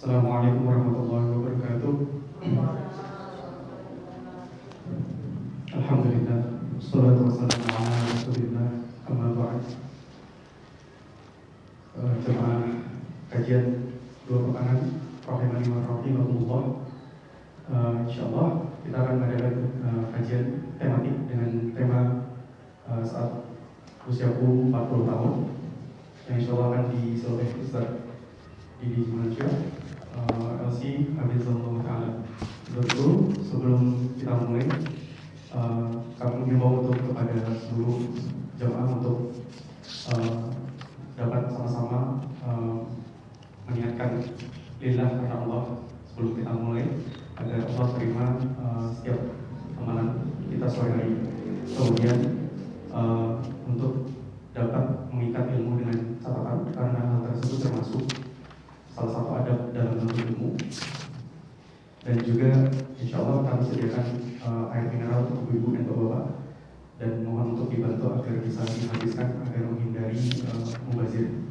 Assalamualaikum warahmatullahi wabarakatuh. Alhamdulillah, wassalatu wassalamu ala rasulillah, amma ba'd. Jemaah kajian dua pekan rahimani wa rahimakumullah. Insyaallah kita akan mengadakan kajian tematik dengan tema saat usiaku 40 tahun yang insyaallah akan disampaikan Ustaz Didi Mansyah LC Hafizahullah Ta'ala. Dulu sebelum kita mulai, kami mengimbau untuk kepada seluruh jemaah untuk dapat sama-sama mengingatkan lillah karena Allah sebelum kita mulai, agar Allah terima setiap amalan kita sore hari. Kemudian untuk dapat mengikat ilmu dengan catatan, karena hal tersebut termasuk salah satu adab dalam menuntut ilmu. Dan juga insya Allah kami sediakan air mineral untuk ibu-ibu dan bapak-bapak, dan mohon untuk dibantu agar bisa dihabiskan agar menghindari mubazir.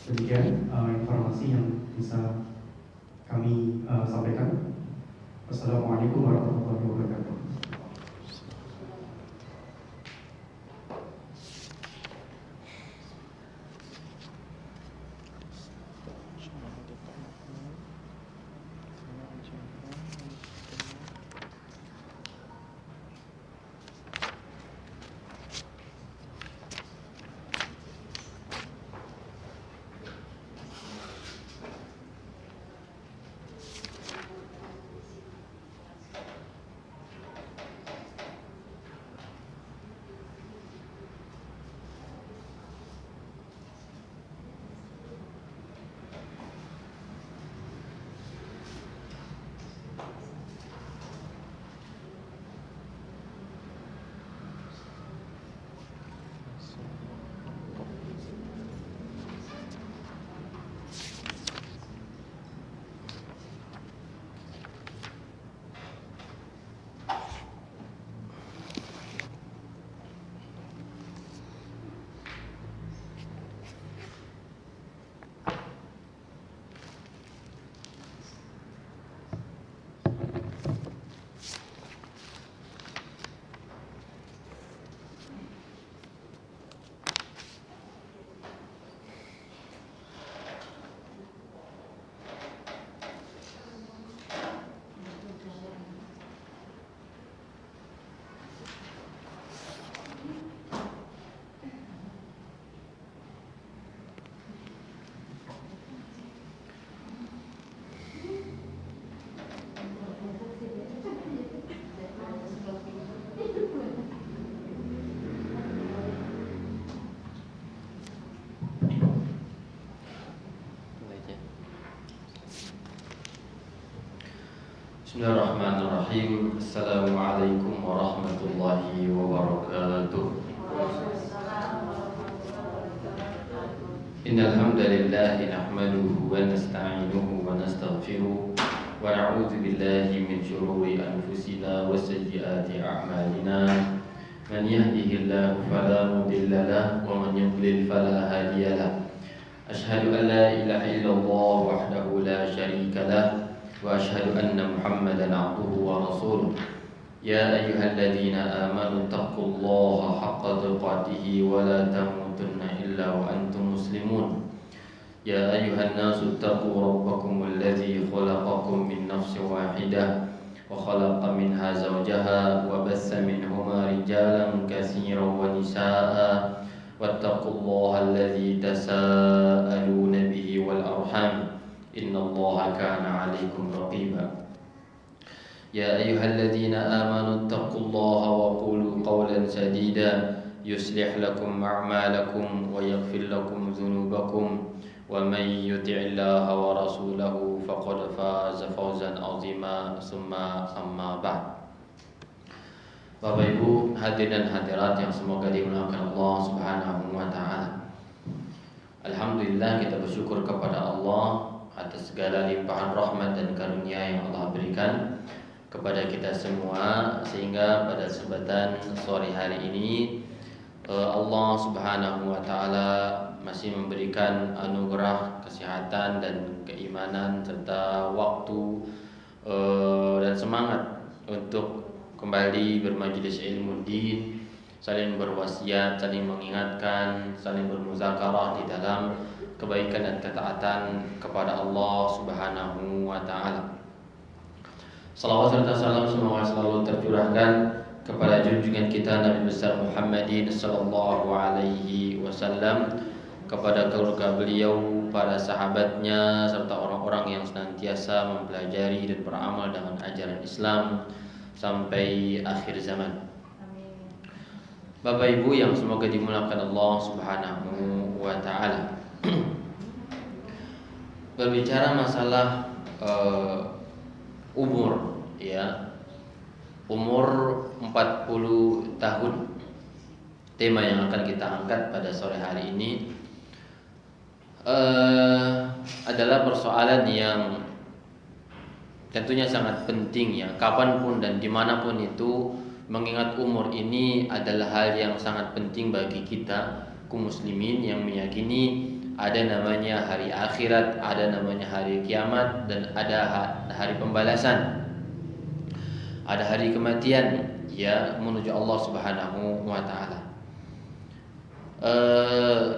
Demikian informasi yang bisa kami sampaikan. Wassalamualaikum warahmatullahi wabarakatuh. Bismillahirrahmanirrahim. Assalamualaikum warahmatullahi wabarakatuh. Innal hamdalillah nahmaduhu wa nasta'inuhu wa nastaghfiruh wa na'udzu billahi min shururi anfusina wa sayyiati a'malina. Man yahdihillahu fala mudilla lahu wa man yudlil fala hadiya lahu. Asyhadu an la ilaha illallah wahdahu la syarika lahu wa asyhadu anna Muhammadan abduhu wa rasuluh. Ya ayyuhalladzina amanu taqullaha haqqa tuqatih wa la tamutunna illa wa antum muslimun. Ya ayyuhan nasu taqu rabbakumul ladzi khalaqakum min nafsin wahidah wa khalaqa minha zawjaha wa bassa minhuma rijalan katsiran wa nisaa'a wattaqullaha alladzi tasaaluna bihi wal arham innallaha kana 'alaikum raqiba. Ya ayyuhalladzina amanu taqullaha wa qulu qawlan sadida yuslih lakum a'malakum wa yaghfir lakum dhunubakum wa may yuti'illaha wa rasulahu faqad faza fawzan 'azima. Summa amma ba'd. Bapak Ibu hadirin dan hadirat yang semoga dimuliakan Allah Subhanahu wa taala. Alhamdulillah, kita bersyukur kepada Allah atas segala limpahan rahmat dan karunia yang Allah berikan kepada kita semua, sehingga pada kesempatan sore hari ini Allah Subhanahu wa taala masih memberikan anugerah kesehatan dan keimanan serta waktu dan semangat untuk kembali bermajelis ilmu din, saling berwasiat, saling mengingatkan, saling bermuzakarah di dalam kebaikan dan ketaatan kepada Allah Subhanahu wa taala. Salawat serta salam semoga selalu tercurahkan kepada junjungan kita Nabi besar Muhammadin sallallahu alaihi wasallam, kepada keluarga beliau, para sahabatnya, serta orang-orang yang senantiasa mempelajari dan beramal dengan ajaran Islam sampai akhir zaman. Bapak Ibu yang semoga dimuliakan Allah Subhanahu wa taala. Berbicara masalah umur, ya. Umur 40 tahun. Tema yang akan kita angkat pada sore hari ini adalah persoalan yang tentunya sangat penting, ya. Kapanpun dan dimanapun itu, mengingat umur ini adalah hal yang sangat penting bagi kita kaum muslimin yang meyakini ada namanya hari akhirat, ada namanya hari kiamat, dan ada hari pembalasan, ada hari kematian, ya, menuju Allah Subhanahu wa taala.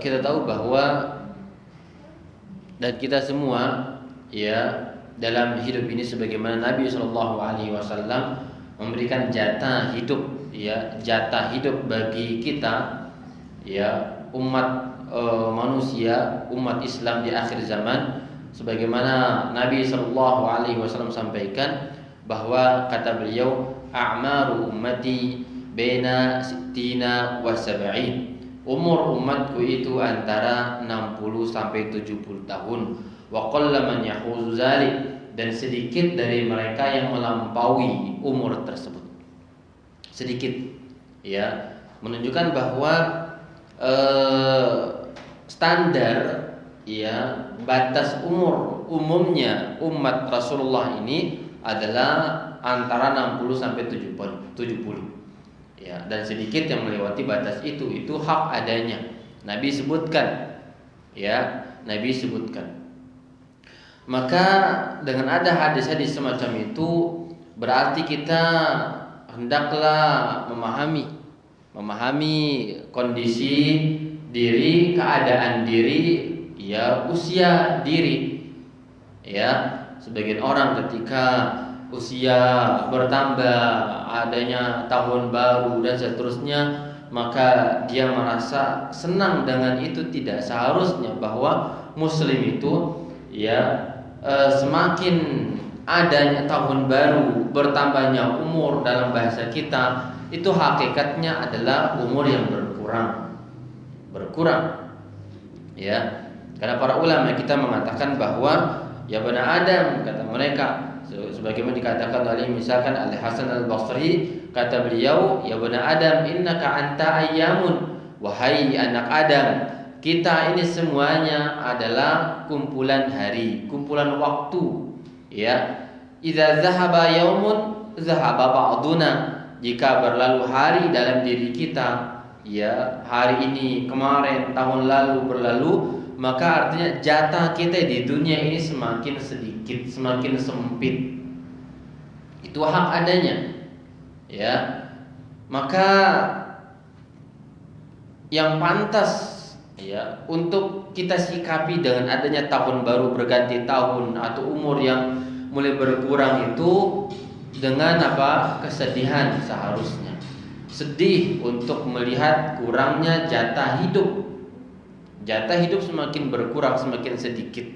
Kita tahu bahwa dan kita semua, ya, dalam hidup ini sebagaimana Nabi Shallallahu Alaihi Wasallam memberikan jatah hidup, ya, jatah hidup bagi kita, ya, umat manusia, umat Islam di akhir zaman, sebagaimana Nabi Shallallahu Alaihi Wasallam sampaikan bahwa kata beliau, a'maru ummati baina sittina wa sab'in. Umur umatku itu antara 60 sampai 70 tahun. Wa qalla man yahuzu zalik, dan sedikit dari mereka yang melampaui umur tersebut. Sedikit, ya, menunjukkan bahwa standar, ya, batas umur umumnya umat Rasulullah ini adalah antara 60 sampai 70. Ya, dan sedikit yang melewati batas itu hak adanya. Nabi sebutkan, ya, Nabi sebutkan. Maka dengan ada hadis-hadis semacam itu, berarti kita hendaklah memahami kondisi diri, keadaan diri, ya, usia diri. Ya, sebagian orang ketika usia bertambah, adanya tahun baru dan seterusnya, maka dia merasa senang dengan itu. Tidak seharusnya bahwa muslim itu, ya, semakin adanya tahun baru, bertambahnya umur dalam bahasa kita, itu hakikatnya adalah umur yang berkurang, ya. Karena para ulama kita mengatakan bahwa, ya, bani Adam, kata mereka, sebagaimana dikatakan oleh misalkan Al Hasan Al Basri, kata beliau, ya bani Adam, innaka anta ayyamun, wahai anak Adam, kita ini semuanya adalah kumpulan hari, kumpulan waktu, ya. Idza zahaba yaumun zahaba ba'duna, jika berlalu hari dalam diri kita, ya, hari ini, kemarin, tahun lalu berlalu, maka artinya jatah kita di dunia ini semakin sedikit, semakin sempit. Itu hak adanya, ya. Maka yang pantas, ya, untuk kita sikapi dengan adanya tahun baru, berganti tahun atau umur yang mulai berkurang itu dengan apa? Kesedihan seharusnya. Sedih untuk melihat kurangnya jatah hidup. Jatah hidup semakin berkurang, semakin sedikit,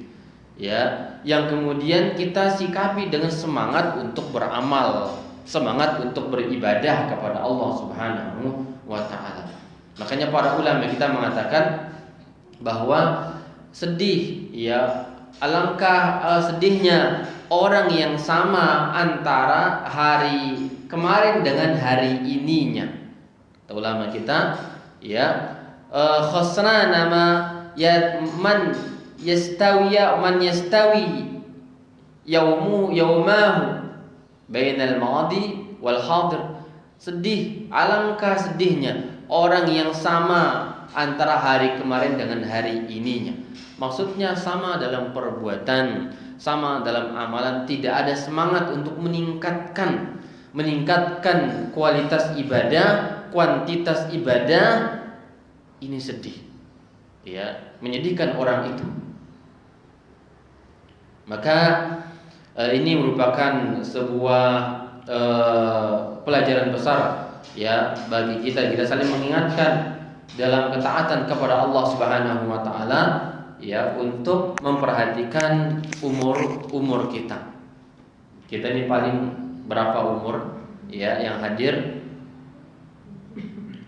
ya. Yang kemudian kita sikapi dengan semangat untuk beramal, semangat untuk beribadah kepada Allah Subhanahu wa taala. Makanya para ulama kita mengatakan bahwa sedih, ya, alangkah sedihnya orang yang sama antara hari kemarin dengan hari ininya. Kata ulama kita, ya, khosrana ma ya man yastawi yaumahu bainal madi wal hadir. Sedih, alangkah sedihnya orang yang sama antara hari kemarin dengan hari ininya. Maksudnya sama dalam perbuatan, sama dalam amalan, tidak ada semangat untuk meningkatkan kualitas ibadah, kuantitas ibadah. Ini sedih, ya, menyedihkan orang itu. Maka ini merupakan sebuah pelajaran besar, ya, bagi kita saling mengingatkan dalam ketaatan kepada Allah Subhanahu wa taala, ya, untuk memperhatikan umur kita. Kita ini paling berapa umur, ya, yang hadir?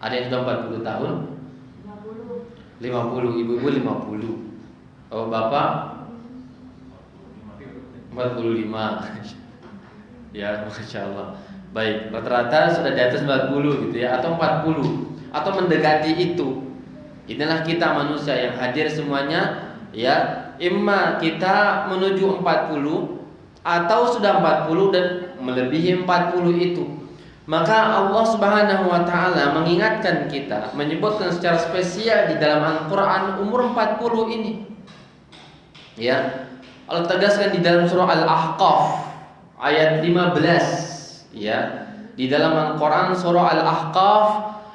Ada yang sudah 40 tahun? 50, ibu-ibu 50. Oh, bapak 45. Ya, Masya Allah. Baik, rata-rata sudah di atas 40 gitu ya, atau 40 atau mendekati itu. Inilah kita manusia yang hadir semuanya, ya. Imma kita menuju 40 atau sudah 40 dan melebihi 40 itu. Maka Allah Subhanahu wa taala mengingatkan kita, menyebutkan secara spesial di dalam Al-Qur'an umur 40 ini. Ya. Allah tegaskan di dalam surah Al-Ahqaf ayat 15, ya. Di dalam Al-Qur'an surah Al-Ahqaf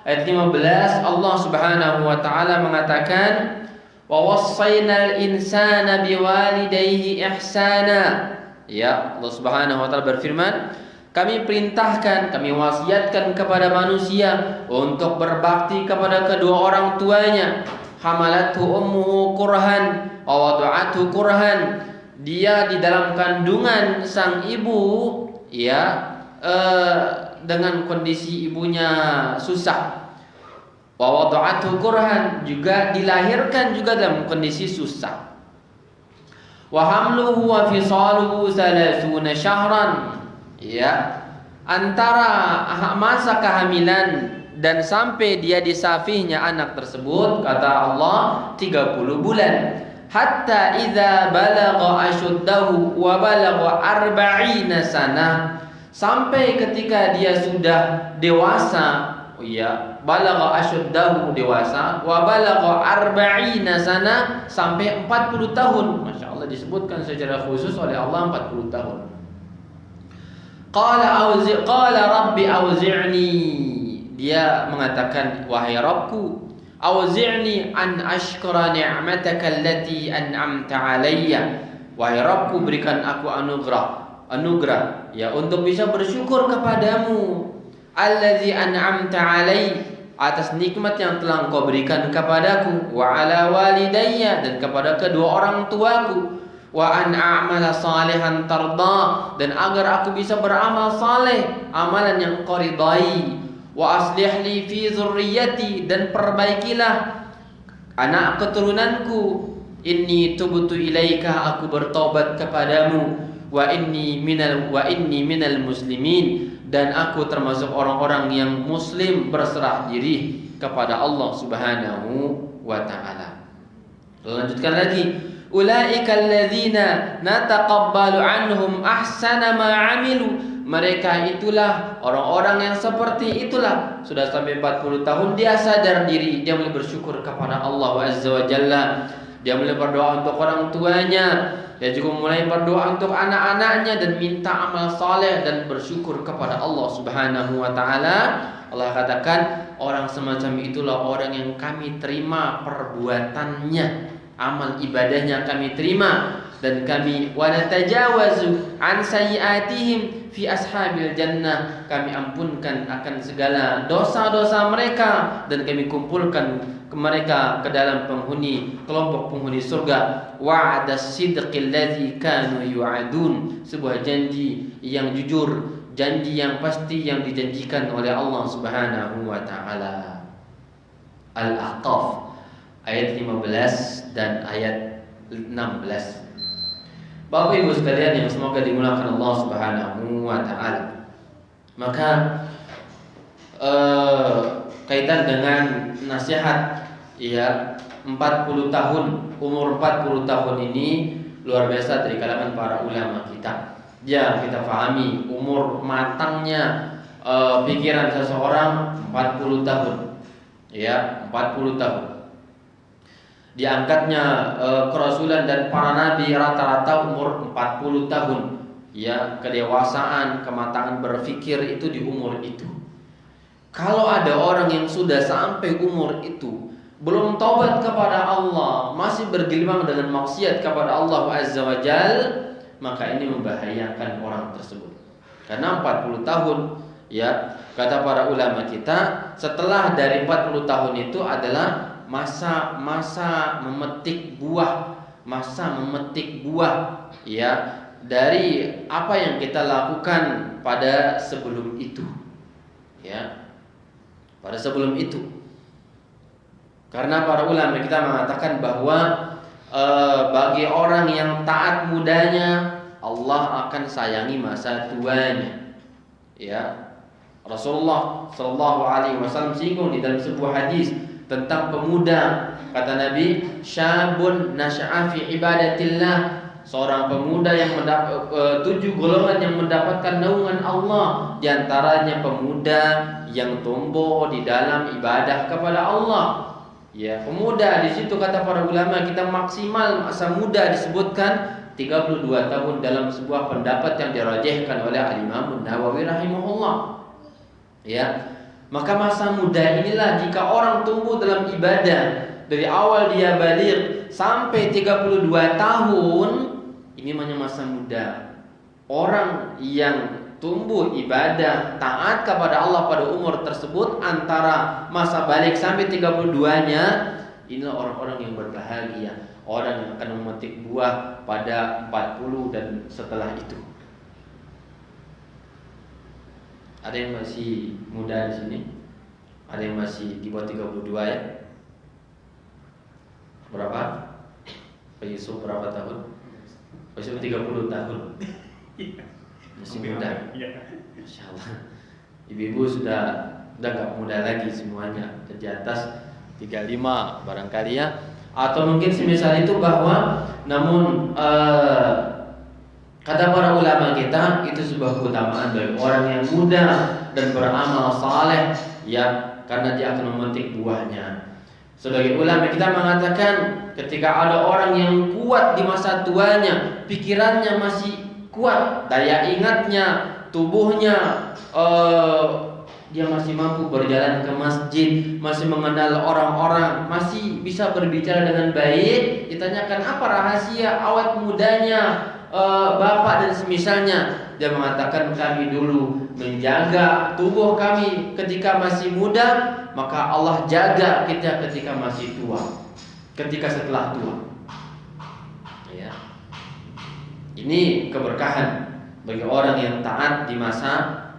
ayat 15, Allah Subhanahu wa taala mengatakan, "Wa wassaynal insana biwalidayhi ihsana." Ya, Allah Subhanahu wa taala berfirman, kami perintahkan, kami wasiatkan kepada manusia untuk berbakti kepada kedua orang tuanya. Hamalathu ummuhu kurhan wa wada'athu kurhan. Dia di dalam kandungan sang ibu, ya, dengan kondisi ibunya susah. Wa wada'athu kurhan, juga dilahirkan juga dalam kondisi susah. Wa hamluhu wa fisaluhu 30 syahran. Ya, antara masa kehamilan dan sampai dia disafihnya anak tersebut, kata Allah, 30 bulan. Hatta idza balagha ashuddahu wa balagha 40 sanah, sampai ketika dia sudah dewasa, ya, balagha ashuddahu, dewasa, wa balagha 40 sanah, sampai 40 tahun. Masya Allah, disebutkan secara khusus oleh Allah 40 tahun. Qala rabbi auzi'ni, dia mengatakan, wahai Rabbku, auzi'ni an ashkura ni'mataka allati an'amta alayya. Wahai Rabbku, berikan aku anugerah, ya, untuk bisa bersyukur kepadamu. Allazi an'amta alayya, atas nikmat yang telah Engkau berikan kepadaku. Wa ala walidayya, dan kepada kedua orang tuaku. Wa an a'mala salihan tarda, dan agar aku bisa beramal saleh, amalan yang Engkau ridai. Wa aslih li fi dzurriyyati, dan perbaikilah anak keturunanku. Inni tubtu ilaika, aku bertobat kepadamu. Wa inni minal muslimin, dan aku termasuk orang-orang yang muslim, berserah diri kepada Allah Subhanahu wa taala. Lanjutkan lagi, ulaika alladzina nataqabbalu anhum ahsana ma 'amilu. Mereka itulah orang-orang yang seperti itulah, sudah sampai 40 tahun dia sadar diri, dia mulai bersyukur kepada Allah Azza wa Jalla. Dia mulai berdoa untuk orang tuanya, dia juga mulai berdoa untuk anak-anaknya dan minta amal saleh dan bersyukur kepada Allah Subhanahu wa taala. Allah katakan, orang semacam itulah orang yang kami terima perbuatannya, amal ibadahnya kami terima, dan kami wa natajawazu an sayyi'atihim fi ashabil jannah, kami ampunkan akan segala dosa-dosa mereka, dan kami kumpulkan mereka ke dalam kelompok penghuni surga. Wa'das sidqil ladzi kanu yu'adun, sebuah janji yang jujur, janji yang pasti yang dijanjikan oleh Allah Subhanahu wa taala. Al-Ahqaf ayat 15 dan ayat 16. Bapak Ibu sekalian yang semoga dimuliakan Allah Subhanahu wa taala. Maka kaitan dengan nasihat, ya, 40 tahun, umur 40 tahun ini luar biasa dari kalangan para ulama kita. Ya, kita pahami umur matangnya pikiran seseorang 40 tahun. Ya, 40 tahun. diangkatnya kerasulan dan para nabi rata-rata umur 40 tahun. Ya, kedewasaan, kematangan berpikir itu di umur itu. Kalau ada orang yang sudah sampai umur itu belum taubat kepada Allah, masih bergelimang dengan maksiat kepada Allah Azza wa Jal, maka ini membahayakan orang tersebut. Karena 40 tahun, ya, kata para ulama kita, setelah dari 40 tahun itu adalah masa memetik buah, ya, dari apa yang kita lakukan pada sebelum itu, ya, pada sebelum itu. Karena para ulama kita mengatakan bahwa bagi orang yang taat mudanya, Allah akan sayangi masa tuanya, ya. Rasulullah Shallallahu Alaihi Wasallam singgung di dalam sebuah hadis tentang pemuda, kata Nabi, syabun nasya'a fi ibadatillah, seorang pemuda yang mendapat 7 golongan yang mendapatkan naungan Allah, diantaranya pemuda yang tumbuh di dalam ibadah kepada Allah. Ya, pemuda di situ kata para ulama kita maksimal masa muda disebutkan 32 tahun dalam sebuah pendapat yang dirajihkan oleh Al-Imam Nawawi rahimahullah. Ya. Maka masa muda inilah jika orang tumbuh dalam ibadah dari awal dia baligh sampai 32 tahun, ini namanya masa muda. Orang yang tumbuh ibadah taat kepada Allah pada umur tersebut antara masa baligh sampai 32-nya, inilah orang-orang yang berbahagia, orang yang akan memetik buah pada 40 dan setelah itu. Ada yang masih muda di sini? Ada yang masih di bawah 32 ya? Berapa? Pak Yusuf berapa tahun? Pak Yusuf 30 tahun. Masih muda. Masya Allah. Ibu-ibu sudah gak muda lagi semuanya. Di atas 35 barangkali ya. Atau mungkin semisal itu bahwa namun kata para ulama kita itu sebuah keutamaan bagi orang yang muda dan beramal saleh, ya, karena dia akan memetik buahnya. Sebagai ulama kita mengatakan ketika ada orang yang kuat di masa tuanya, pikirannya masih kuat, daya ingatnya, tubuhnya dia masih mampu berjalan ke masjid, masih mengenal orang-orang, masih bisa berbicara dengan baik, ditanyakan apa rahasia awet mudanya bapak dan semisalnya, dia mengatakan kami dulu menjaga tubuh kami ketika masih muda, maka Allah jaga kita ketika masih tua, ketika setelah tua. Ya. Ini keberkahan bagi orang yang taat di masa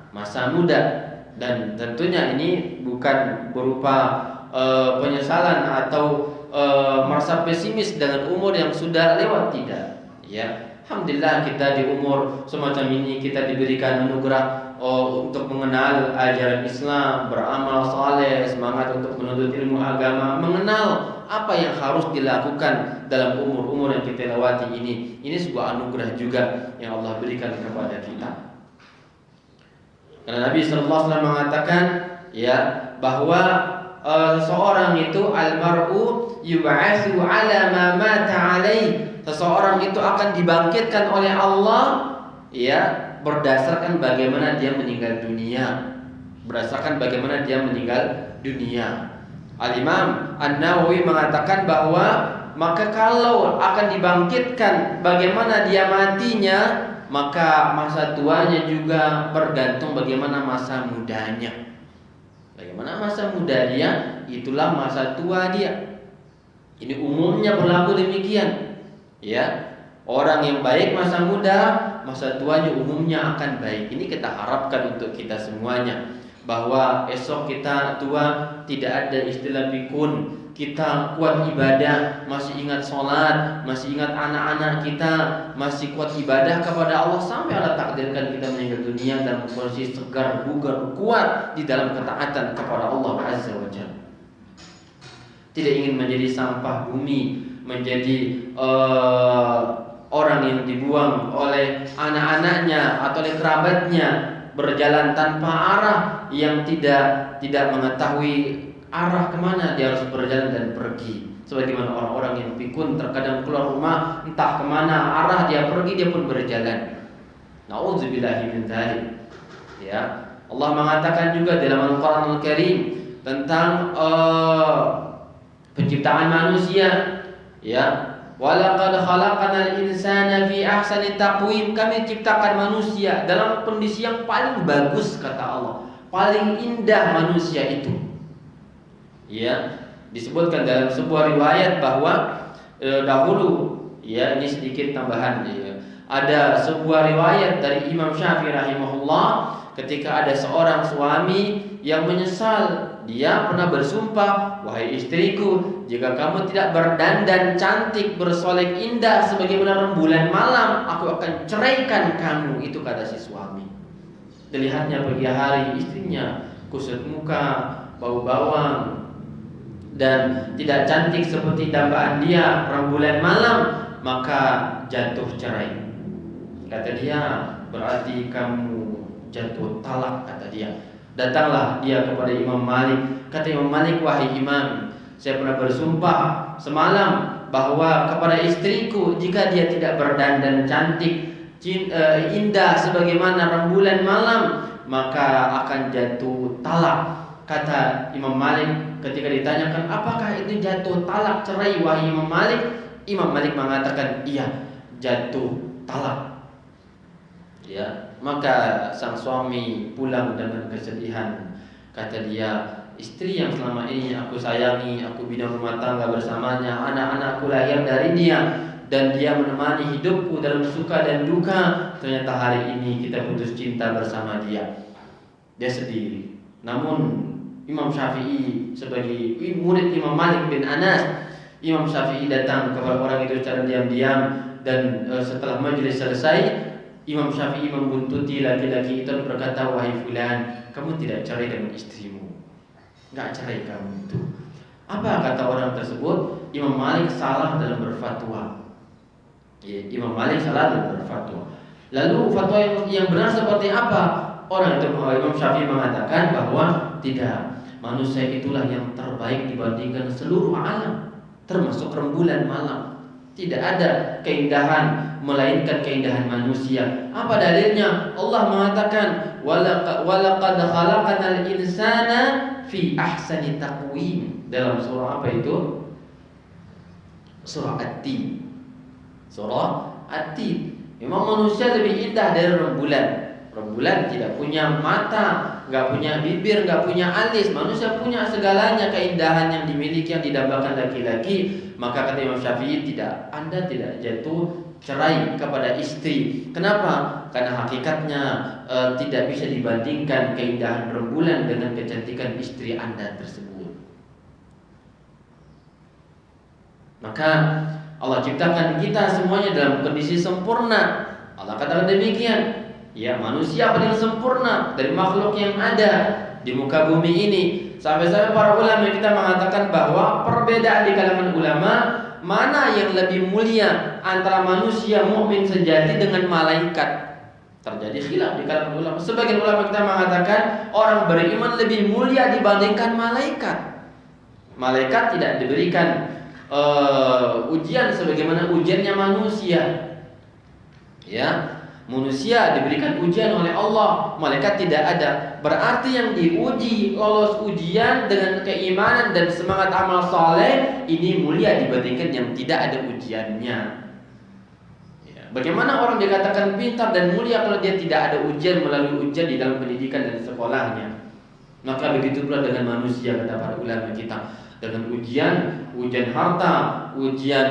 muda, dan tentunya ini bukan berupa penyesalan atau merasa pesimis dengan umur yang sudah lewat, tidak. Ya. Alhamdulillah kita di umur semacam ini kita diberikan anugerah untuk mengenal ajaran Islam, beramal saleh, semangat untuk menuntut ilmu agama, mengenal apa yang harus dilakukan dalam umur-umur yang kita lewati ini. Ini sebuah anugerah juga yang Allah berikan kepada kita. Karena Nabi sallallahu alaihi wasallam mengatakan, ya, bahwa seorang itu almar'u yub'atsu 'ala ma mata 'alaihi. Seseorang itu akan dibangkitkan oleh Allah, ya, berdasarkan bagaimana dia meninggal dunia. Berdasarkan bagaimana dia meninggal dunia. Al-Imam An-Nawawi mengatakan bahwa maka kalau akan dibangkitkan bagaimana dia matinya, maka masa tuanya juga bergantung bagaimana masa mudanya. Bagaimana masa muda dia, itulah masa tua dia. Ini umumnya berlaku demikian. Ya, orang yang baik masa muda, masa tuanya umumnya akan baik. Ini kita harapkan untuk kita semuanya, bahwa esok kita tua tidak ada istilah pikun. Kita kuat ibadah, masih ingat sholat, masih ingat anak-anak kita, masih kuat ibadah kepada Allah sampai Allah takdirkan kita meninggal dunia dalam kondisi segar, bugar, kuat di dalam ketaatan kepada Allah Azza wa Jalla. Tidak ingin menjadi sampah bumi, menjadi orang yang dibuang oleh anak-anaknya atau oleh kerabatnya, berjalan tanpa arah, yang tidak mengetahui arah kemana dia harus berjalan dan pergi. Sebagaimana orang-orang yang pikun terkadang keluar rumah entah kemana arah dia pergi, dia pun berjalan. Nauzubillahi min dzalik. Ya, Allah mengatakan juga dalam Al-Qur'an Al-Karim tentang penciptaan manusia. Ya, walaqad khalaqnal insana fi ahsani taqwim. Kami ciptakan manusia dalam kondisi yang paling bagus, kata Allah. Paling indah manusia itu. Ya, disebutkan dalam sebuah riwayat bahwa dahulu, ya ini sedikit tambahan, ya, ada sebuah riwayat dari Imam Syafi'i rahimahullah ketika ada seorang suami yang menyesal. Dia pernah bersumpah, wahai istriku, jika kamu tidak berdandan cantik, bersolek indah sebagaimana rembulan malam, aku akan ceraikan kamu. Itu kata si suami. Dilihatnya pagi hari istrinya kusut muka, bau bawang, dan tidak cantik seperti dambaan dia rembulan malam, maka jatuh cerai. Kata dia, berarti kamu jatuh talak, kata dia. Datanglah dia kepada Imam Malik. Kata Imam Malik, wahai Imam, saya pernah bersumpah semalam bahwa kepada istriku, jika dia tidak berdandan cantik, indah sebagaimana rembulan malam, maka akan jatuh talak. Kata Imam Malik ketika ditanyakan, apakah itu jatuh talak, cerai wahai Imam Malik? Imam Malik mengatakan, iya, jatuh talak. Ya, maka sang suami pulang dengan kesedihan. Kata dia, istri yang selama ini aku sayangi, aku bina rumah tangga bersamanya, anak-anakku lahir dari dia, dan dia menemani hidupku dalam suka dan duka, ternyata hari ini kita putus cinta bersama dia. Dia sedih. Namun Imam Syafi'i sebagai murid Imam Malik bin Anas, Imam Syafi'i datang kepada orang itu secara diam-diam, dan setelah majelis selesai, Imam Syafi'i membuntuti laki-laki itu dan berkata, wahai fulan, kamu tidak cerai dengan istrimu. Enggak cerai kamu itu. Apa kata orang tersebut? Imam Malik salah dalam berfatwa. Ya, Imam Malik salah dalam berfatwa. Lalu fatwa yang benar seperti apa? Orang itu, Imam Syafi'i mengatakan bahwa tidak, manusia itulah yang terbaik dibandingkan seluruh alam, termasuk rembulan malam. Tidak ada keindahan melainkan keindahan manusia. Apa dalilnya? Allah mengatakan, walaqad khalaqnal insana fi ahsani taqwim. Dalam surah apa itu? Surah At-Tin. Surah At-Tin. Memang manusia lebih indah dari rembulan. Rembulan tidak punya mata, nggak punya bibir, nggak punya alis. Manusia punya segalanya, keindahan yang dimiliki, yang didambakan laki-laki. Maka kata Imam Syafi'i, tidak, Anda tidak jatuh cerai kepada istri. Kenapa? Karena hakikatnya tidak bisa dibandingkan keindahan rembulan dengan kecantikan istri Anda tersebut. Maka Allah ciptakan kita semuanya dalam kondisi sempurna. Allah katakan demikian. Ya, manusia paling sempurna dari makhluk yang ada di muka bumi ini. Sampai-sampai para ulama kita mengatakan bahwa perbedaan di kalangan ulama, mana yang lebih mulia antara manusia mukmin sejati dengan malaikat. Terjadi khilaf di kalangan ulama. Sebagian ulama kita mengatakan orang beriman lebih mulia dibandingkan malaikat. Malaikat tidak diberikan ujian sebagaimana ujiannya manusia. Ya, manusia diberikan ujian oleh Allah, malaikat tidak ada. Berarti yang diuji lolos ujian dengan keimanan dan semangat amal soleh ini mulia dibandingkan yang tidak ada ujiannya. Ya. Bagaimana orang dikatakan pintar dan mulia kalau dia tidak ada ujian melalui ujian di dalam pendidikan dan sekolahnya? Maka begitu pula dengan manusia, kata para ulama kita, dengan ujian harta, ujian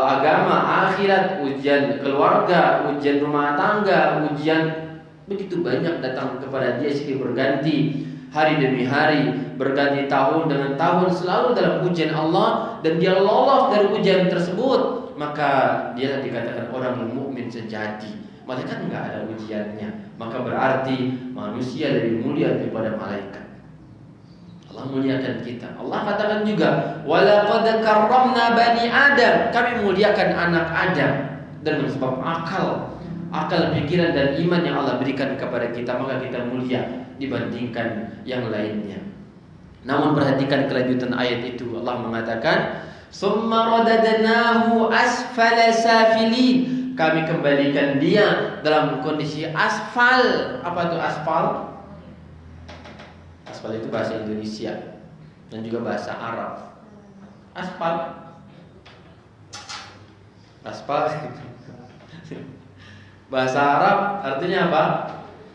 agama, akhirat, ujian keluarga, ujian rumah tangga, ujian begitu banyak datang kepada dia silih berganti hari demi hari, berganti tahun dengan tahun, selalu dalam ujian Allah, dan dia lolos dari ujian tersebut, maka dia dikatakan orang yang mukmin sejati. Malaikat enggak ada ujiannya, maka berarti manusia lebih mulia daripada malaikat. Allah muliakan kita. Allah katakan juga, walaqad karramna bani Adam. Kami muliakan anak Adam dengan sebab akal, pikiran dan iman yang Allah berikan kepada kita, maka kita mulia dibandingkan yang lainnya. Namun perhatikan kelanjutan ayat itu. Allah mengatakan, Summa radadnahu asfala safilin. Kami kembalikan dia dalam kondisi asfal. Apa itu asfal? Asfal itu bahasa Indonesia dan juga bahasa Arab. Asfal. Aspal. Bahasa Arab artinya apa?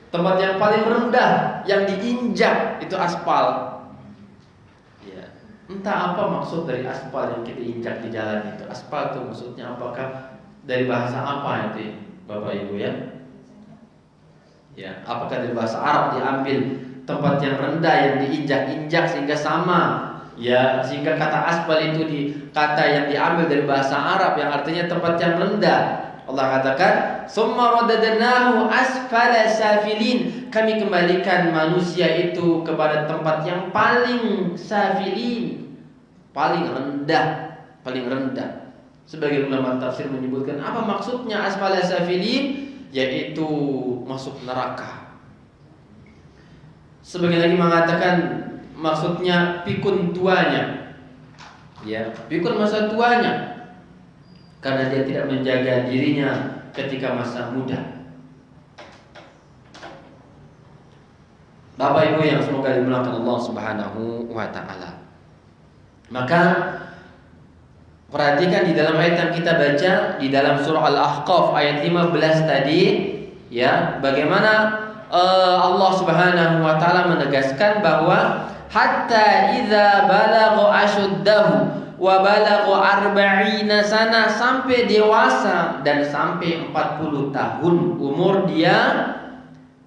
Tempat yang paling rendah, yang diinjak itu aspal. Ya. Entah apa maksud dari aspal yang kita injak di jalan itu. Aspal itu maksudnya apakah dari bahasa apa itu, Bapak Ibu ya? Ya, apakah dari bahasa Arab diambil tempat yang rendah yang diinjak-injak sehingga sama? Ya, sehingga kata aspal itu kata yang diambil dari bahasa Arab yang artinya tempat yang rendah. Allah katakan, "Summa radadnahu asfala safilin." Kami kembalikan manusia itu kepada tempat yang paling safilin, paling rendah, paling rendah. Sebagian ulama tafsir menyebutkan apa maksudnya asfala safilin, yaitu masuk neraka. Sebagian lagi mengatakan maksudnya pikun tuanya. Ya, pikun masa tuanya. Karena dia tidak menjaga dirinya ketika masa muda. Bapak Ibu yang semoga dimuliakan Allah Subhanahu wa taala. Maka perhatikan di dalam ayat yang kita baca di dalam surah Al-Ahqaf ayat 15 tadi, ya, bagaimana Allah Subhanahu wa taala menegaskan bahwa hatta idza balagha ashuddahu wa balagha arba'ina sana, sampai dewasa dan sampai 40 tahun umur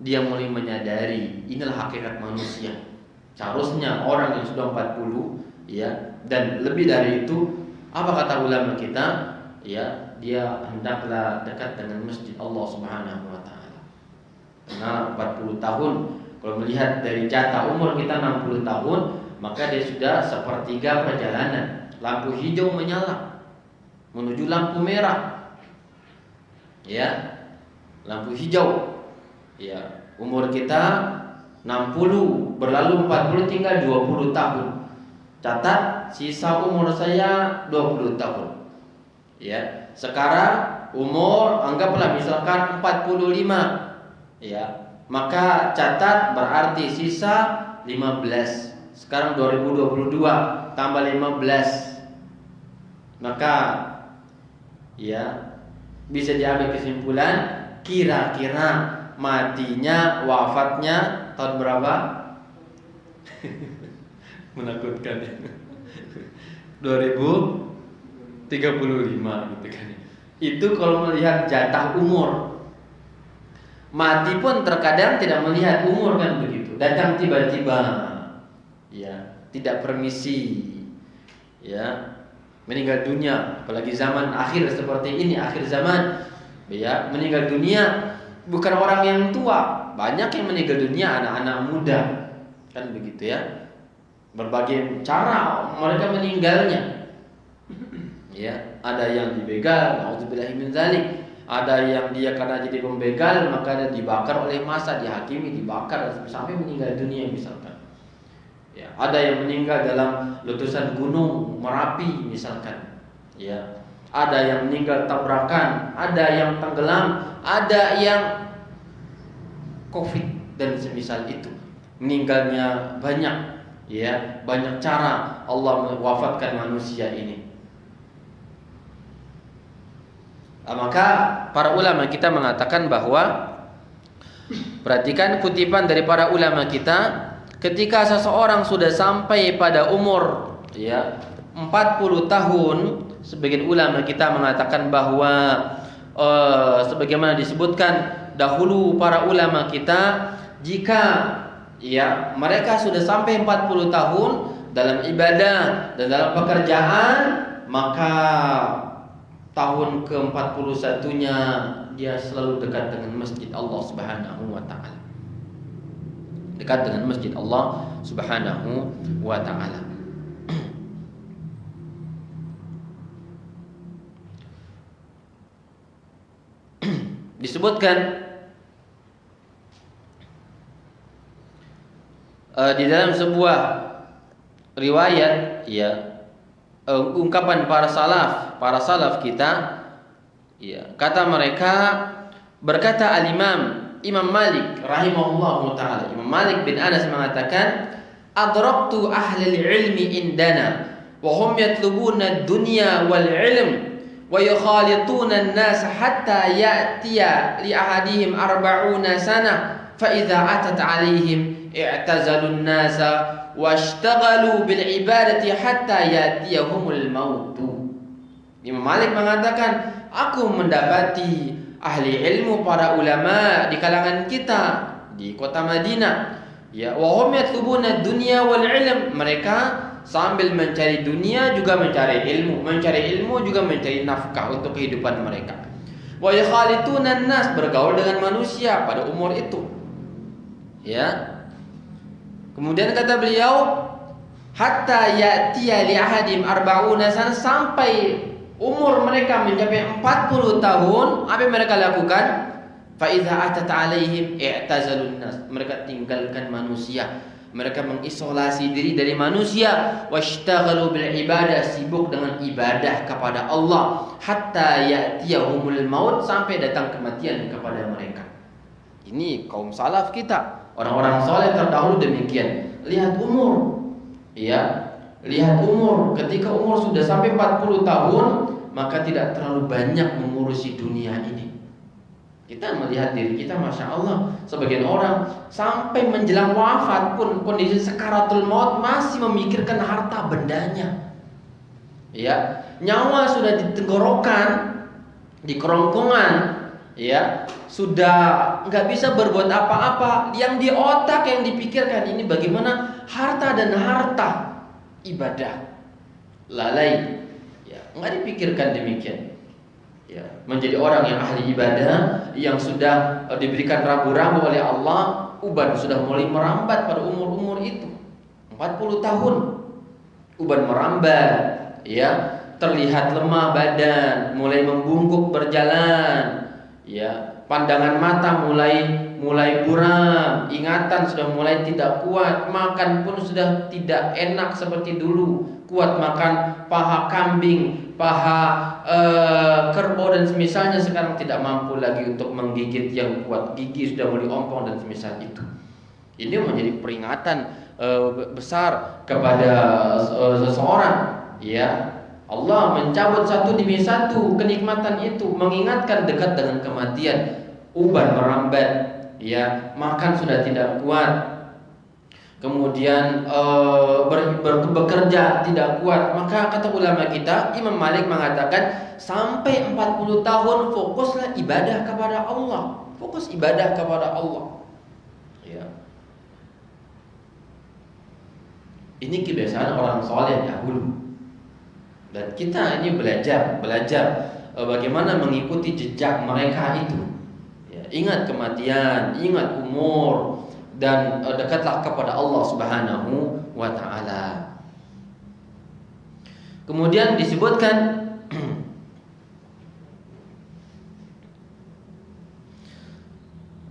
dia mulai menyadari inilah hakikat manusia. Seharusnya orang yang sudah 40 ya dan lebih dari itu, apa kata ulama kita? Ya, dia hendaklah dekat dengan masjid Allah Subhanahu wa taala. Karena 40 tahun kalau melihat dari jatah umur kita 60 tahun, maka dia sudah sepertiga perjalanan. Lampu hijau menyala menuju lampu merah. Ya. Lampu hijau. Ya, umur kita 60, berlalu 40 tinggal 20 tahun. Catat sisa umur saya 20 tahun. Ya, sekarang umur anggaplah misalkan 45. Ya, maka catat berarti sisa 15. Sekarang 2022 tambah 15. Maka ya bisa diambil kesimpulan kira-kira matinya, wafatnya tahun berapa? Menakutkan. 2035 gitu kan. Itu kalau melihat jatah umur. Mati pun terkadang tidak melihat umur kan begitu. Datang tiba-tiba. Ya, tidak permisi. Ya, meninggal dunia, apalagi zaman akhir seperti ini, akhir zaman. Ya, meninggal dunia bukan orang yang tua, banyak yang meninggal dunia anak-anak muda. Kan begitu ya. Berbagai cara mereka meninggalnya. Ya, ada yang dibegal, auzubillahi min dzalik. Ada yang dia karena jadi pembegal maka dia dibakar oleh massa, dihakimi, dibakar sampai meninggal dunia misalkan. Ya, ada yang meninggal dalam letusan gunung Merapi misalkan. Ya, ada yang meninggal tabrakan, ada yang tenggelam, ada yang COVID dan semisal itu. Meninggalnya banyak, ya, banyak cara Allah mewafatkan manusia ini. Maka para ulama kita mengatakan bahwa, perhatikan kutipan dari para ulama kita, ketika seseorang sudah sampai pada umur ya 40 tahun, sebagian ulama kita mengatakan bahwa sebagaimana disebutkan dahulu para ulama kita, jika ya mereka sudah sampai 40 tahun dalam ibadah dan dalam pekerjaan, maka tahun ke-41-nya dia selalu dekat dengan masjid Allah Subhanahu wa taala. Dekat dengan masjid Allah Subhanahu wa taala. Disebutkan di dalam sebuah riwayat, ya, ungkapan para salaf kita. Ya, kata mereka, berkata Imam Malik rahimahullahu taala. Imam Malik bin Anas mengatakan, "Adraktu ahlal ilmi indana wa hum yatlubuna ad-dunya wal ilm wa yukhalituna an-nas hatta ya'tiya li ahadihim 40 sana fa idza atat 'alaihim i'tazalu an-nas washtaghalu bil ibadati hatta ya'tiyahumul maut." Imam Malik mengatakan, aku mendapati ahli ilmu, para ulama di kalangan kita di kota Madinah, ya, wa hum yatlubuna dunya wal ilm, mereka sambil mencari dunia juga mencari ilmu juga mencari nafkah untuk kehidupan mereka. Wa yakhalituna nas, bergaul dengan manusia pada umur itu. Ya. Kemudian kata beliau, hatta ya'tiya li ahadim 40 sana, sampai umur mereka mencapai 40 tahun, apa yang mereka lakukan? Fa idza atat 'alaihim i'tazalun nas, mereka tinggalkan manusia, mereka mengisolasi diri dari manusia, washtaghalu bil ibadah, sibuk dengan ibadah kepada Allah, hatta ya'tiyahumul maut, sampai datang kematian kepada mereka. Ini kaum salaf kita, orang-orang saleh terdahulu demikian. Lihat umur, ya, lihat umur. Ketika umur sudah sampai 40 tahun, maka tidak terlalu banyak mengurusi dunia ini. Kita melihat diri kita, Masya Allah, sebagian orang sampai menjelang wafat pun, kondisi sekaratul maut, masih memikirkan harta bendanya. Ya, nyawa sudah di tenggorokan, di kerongkongan, ya, sudah nggak bisa berbuat apa-apa. Yang di otak yang dipikirkan ini bagaimana harta dan harta ibadah. Lalai, nggak dipikirkan demikian. Ya, menjadi orang yang ahli ibadah, yang sudah diberikan rambu-rambu oleh Allah, uban sudah mulai merambat pada umur-umur itu. 40 tahun uban merambat, ya, terlihat lemah badan, mulai membungkuk berjalan, ya, pandangan mata mulai buram, ingatan sudah mulai tidak kuat, makan pun sudah tidak enak seperti dulu. Kuat makan paha kambing, paha kerbau dan semisalnya, sekarang tidak mampu lagi untuk menggigit yang kuat, gigi sudah mulai ompong dan semisal itu. Ini menjadi peringatan besar kepada seseorang, ya. Allah mencabut satu demi satu kenikmatan itu, mengingatkan dekat dengan kematian. Uban merambat, ya, makan sudah tidak kuat, kemudian bekerja tidak kuat. Maka kata ulama kita, Imam Malik mengatakan, sampai 40 tahun fokuslah ibadah kepada Allah, fokus ibadah kepada Allah, ya. Ini kebiasaan orang soleh dahulu, dan kita ini belajar bagaimana mengikuti jejak mereka itu. Ya, ingat kematian, ingat umur, dan dekatlah kepada Allah Subhanahu wa taala. Kemudian disebutkan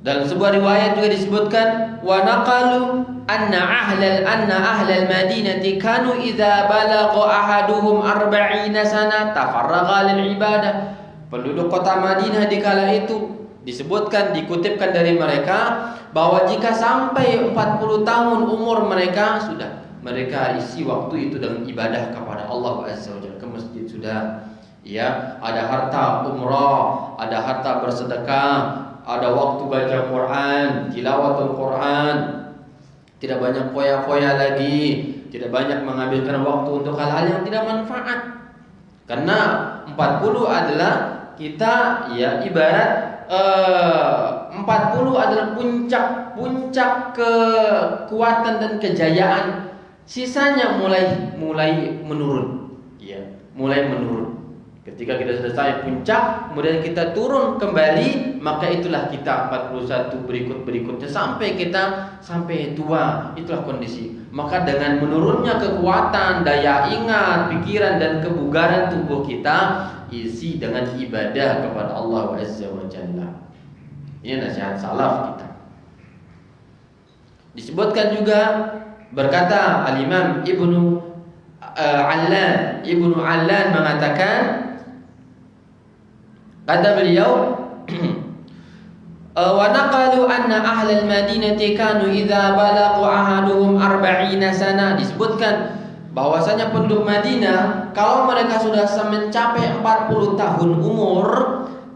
dalam sebuah riwayat juga disebutkan, wa naqalu anna ahlal madinati kanu idza balagha ahaduhum 40 sana tafarraga lil ibadah. Penduduk kota Madinah di kala itu disebutkan, dikutipkan dari mereka bahwa jika sampai 40 tahun umur mereka, sudah mereka isi waktu itu dengan ibadah kepada Allah Azza wa Jalla. Ke masjid sudah, ya, ada harta umrah, ada harta bersedekah, ada waktu baca Quran, tilawatul Quran, tidak banyak foya-foya lagi, tidak banyak mengambilkan waktu untuk hal-hal yang tidak manfaat. Karena 40 adalah kita, ya, ibarat 40 adalah puncak kekuatan dan kejayaan. Sisanya mulai menurun, ya, mulai menurun. Ketika kita selesai puncak, kemudian kita turun kembali, maka itulah kita 41 berikutnya sampai tua. Itulah kondisi. Maka dengan menurunnya kekuatan, daya ingat, pikiran dan kebugaran tubuh kita, isi dengan ibadah kepada Allah Azza wa Jalla. Ini nasihat salaf kita. Disebutkan juga, berkata Al-Imam Allan, Ibnu Allan mengatakan, kata beliau, wa naqalu anna ahlal madinati kanu idza balaghu ahaduhum 40 sana. Disebutkan bahwasanya penduduk Madinah kalau mereka sudah mencapai 40 tahun umur,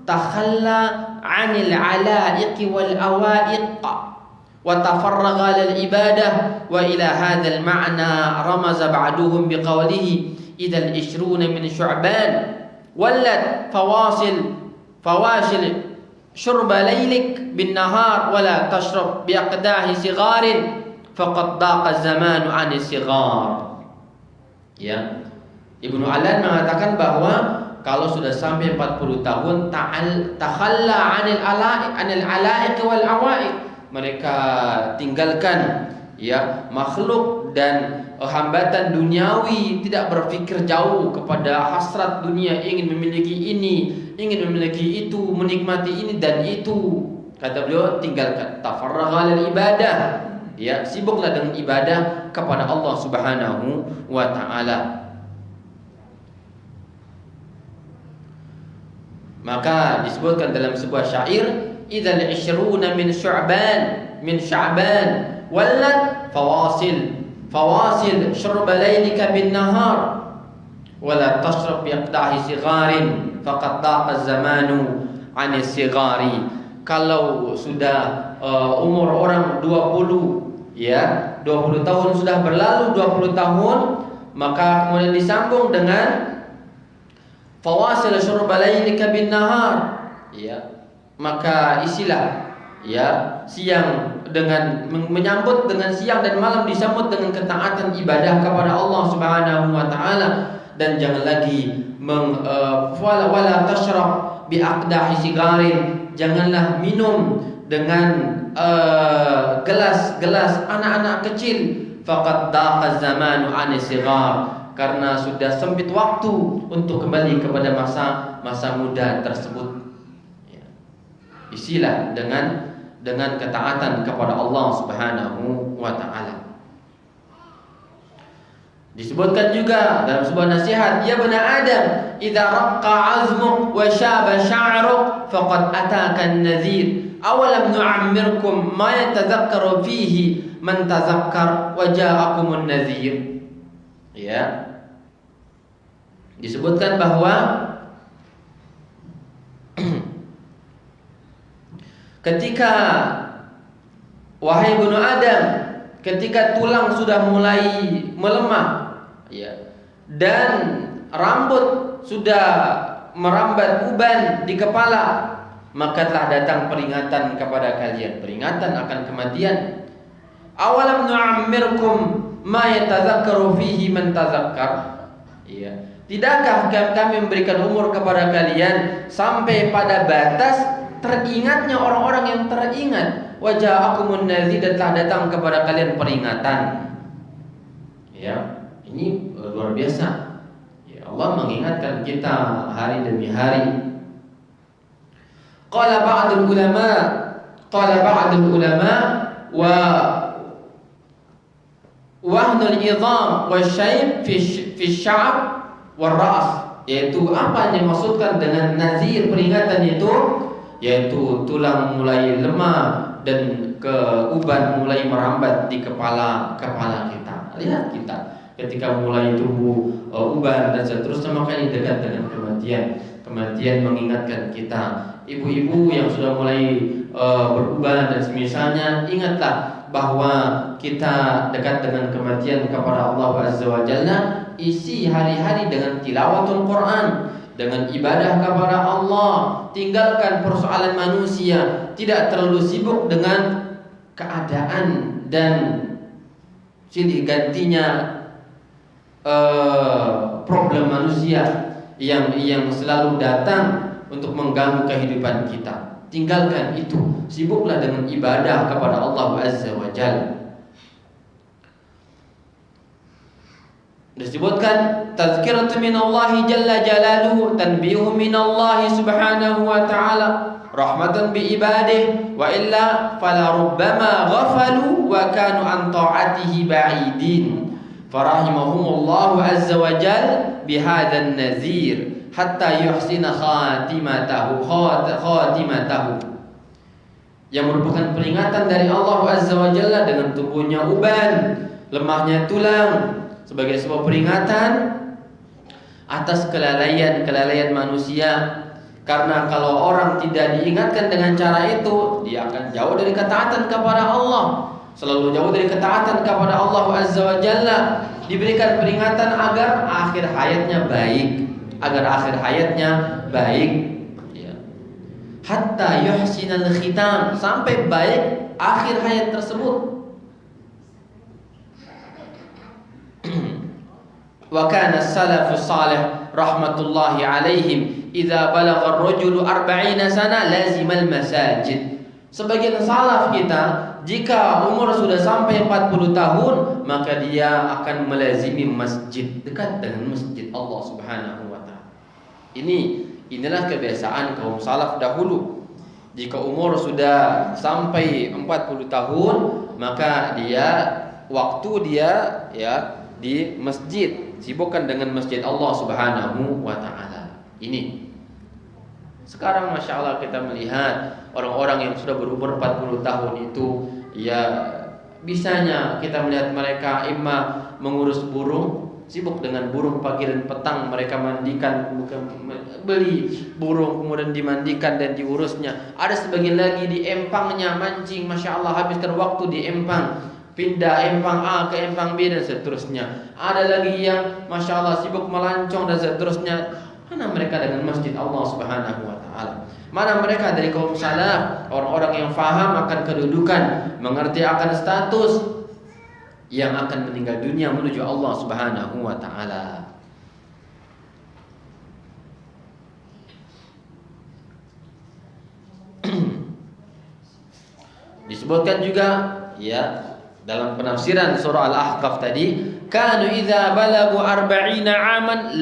takhalla 'anil 'ala'iq wal awa'iq wa tafarraga lil ibadah. Wa ila hadzal ma'na ramaza ba'duhum biqawlihi idza al-20 min syu'ban wallat fawashil syurba laylik bin nahar wala tashrab bi aqdahi sigharin faqad daqa zamanu 'ani sighar. Ya, Ibnu Allan mengatakan bahwa kalau sudah sampai 40 tahun takhalla 'anil ala'iq wal awa'iq, mereka tinggalkan ya makhluk dan hambatan duniawi, tidak berpikir jauh kepada hasrat dunia, ingin memiliki ini, ingin memiliki itu, menikmati ini dan itu. Kata beliau, tinggalkan, tafarragha lil ibadah, ya, sibuklah dengan ibadah kepada Allah Subhanahu wa taala. Maka disebutkan dalam sebuah syair, idzal 'ishruna min sya'ban wallat fawasil syurba laylika bin nahar wala tashrab bi aqdahi sigharin faqad daqa zamanu 'ani sighari. Kalau sudah umur orang 20, ya, 20 tahun sudah berlalu, 20 tahun, maka kemudian disambung dengan fawasil syurba laylika bin nahar, ya, maka isilah ya siang dengan menyambut dengan siang dan malam disambut dengan ketaatan ibadah kepada Allah Subhanahu wa taala, dan jangan lagi wala tashrab bi aqdahi sigarin, janganlah minum dengan gelas-gelas anak-anak kecil, faqad daqa zamanu 'ani sigar, karena sudah sempit waktu untuk kembali kepada masa muda tersebut. Isilah dengan ketaatan kepada Allah Subhanahu wa taala. Disebutkan juga dalam sebuah nasihat, ya bani Adam, idza raqqa 'azmuk wa shaba sya'ruk faqad ataka an-nadhir awalam nu'ammirkum ma yatadhakkaru fihi man tadhakkar wa ja'akumun nadhir. Ya. Disebutkan bahwa ketika, wahai bani Adam, ketika tulang sudah mulai melemah, ya, dan rambut sudah merambat uban di kepala, maka telah datang peringatan kepada kalian, peringatan akan kematian. Awalam nu'ammirkum ma yatadhakkaru fihi man tadhakkar. Ya. Tidakkah kami memberikan umur kepada kalian sampai pada batas teringatnya orang-orang yang teringat. Waja'akumun nadhir, dan telah datang kepada kalian peringatan. Ya, ini luar biasa. Ya, Allah mengingatkan kita hari demi hari. Qala ba'dul ulama wa wahnul idham wa syayb fi sya'ab wal ra's, yaitu apa yang dimaksudkan dengan nazir, peringatan itu yaitu tulang mulai lemah dan uban mulai merambat di kepala kita. Lihat kita ketika mulai tumbuh uban dan seterusnya, maka ini dekat dengan kematian mengingatkan kita. Ibu-ibu yang sudah mulai beruban dan semisalnya, ingatlah bahwa kita dekat dengan kematian kepada Allah Azza wa Jalla. Isi hari-hari dengan tilawatul Quran, dengan ibadah kepada Allah. Tinggalkan persoalan manusia, tidak terlalu sibuk dengan keadaan dan silih gantinya problem manusia yang selalu datang untuk mengganggu kehidupan kita. Tinggalkan itu, sibuklah dengan ibadah kepada Allah Azza wa Jalla. Disebutkan tazkiratu minallahi jalla jalaluhu, tanbihu minallahi subhanahu wa ta'ala, rahmatan bi ibadihi, wa illa fala rubbama ghafalu wa kanu an ta'atihi ba'idin. Farahimahumullahu azza wa jal bihadzan nazir hatta yuhsina khatimatahu, yang merupakan peringatan dari Allah azza wa jalla dengan tumbuhnya uban, lemahnya tulang, sebagai sebuah peringatan atas kelalaian manusia. Karena kalau orang tidak diingatkan dengan cara itu, dia akan jauh dari ketaatan kepada Allah, selalu jauh dari ketaatan kepada Allah azza wa jalla. Diberikan peringatan agar akhir hayatnya baik, ya. Hatta yuhsinal khitam, sampai baik akhir hayat tersebut. Wa kana salafus salih rahmatullahi alaihim idza balagha ar-rajulu 40 sana lazimal masajid. Sebagian salaf kita, jika umur sudah sampai 40 tahun, maka dia akan melazimi masjid, dekat dengan masjid Allah Subhanahu wa taala. Inilah kebiasaan kaum salaf dahulu. Jika umur sudah sampai 40 tahun, maka waktu dia di masjid, sibukkan dengan masjid Allah Subhanahu wa taala. Ini. Sekarang Masya Allah kita melihat orang-orang yang sudah berumur 40 tahun itu, ya bisanya kita melihat mereka imma mengurus burung, sibuk dengan burung pagi dan petang, mereka mandikan, beli burung kemudian dimandikan dan diurusnya. Ada sebagian lagi di empangnya mancing, Masya Allah, habiskan waktu di empang, pindah empang A ke empang B dan seterusnya. Ada lagi yang Masya Allah sibuk melancong dan seterusnya. Mana mereka dengan masjid Allah Subhanahu wa taala? Mana mereka dari kaum salaf, orang-orang yang faham akan kedudukan, mengerti akan status yang akan meninggal dunia menuju Allah Subhanahu wa taala. Disebutkan juga ya dalam penafsiran surah Al-Ahqaf tadi, kanu idza balagu 40 aman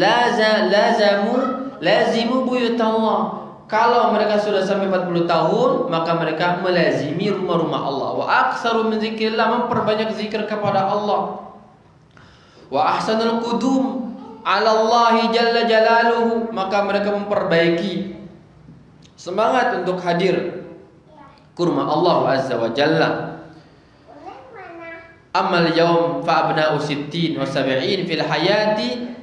lazimu buyutallah. Kalau mereka sudah sampai 40 tahun, maka mereka melazimi rumah-rumah Allah. Wa aktsaru min zikrillah, memperbanyak zikir kepada Allah. Wa ahsanul qudum 'ala Allah jalla jalaluhu, maka mereka memperbaiki semangat untuk hadir ke rumah Allah azza wa jalla. Amal yaum fa abna'u 60 wa 70 fil hayati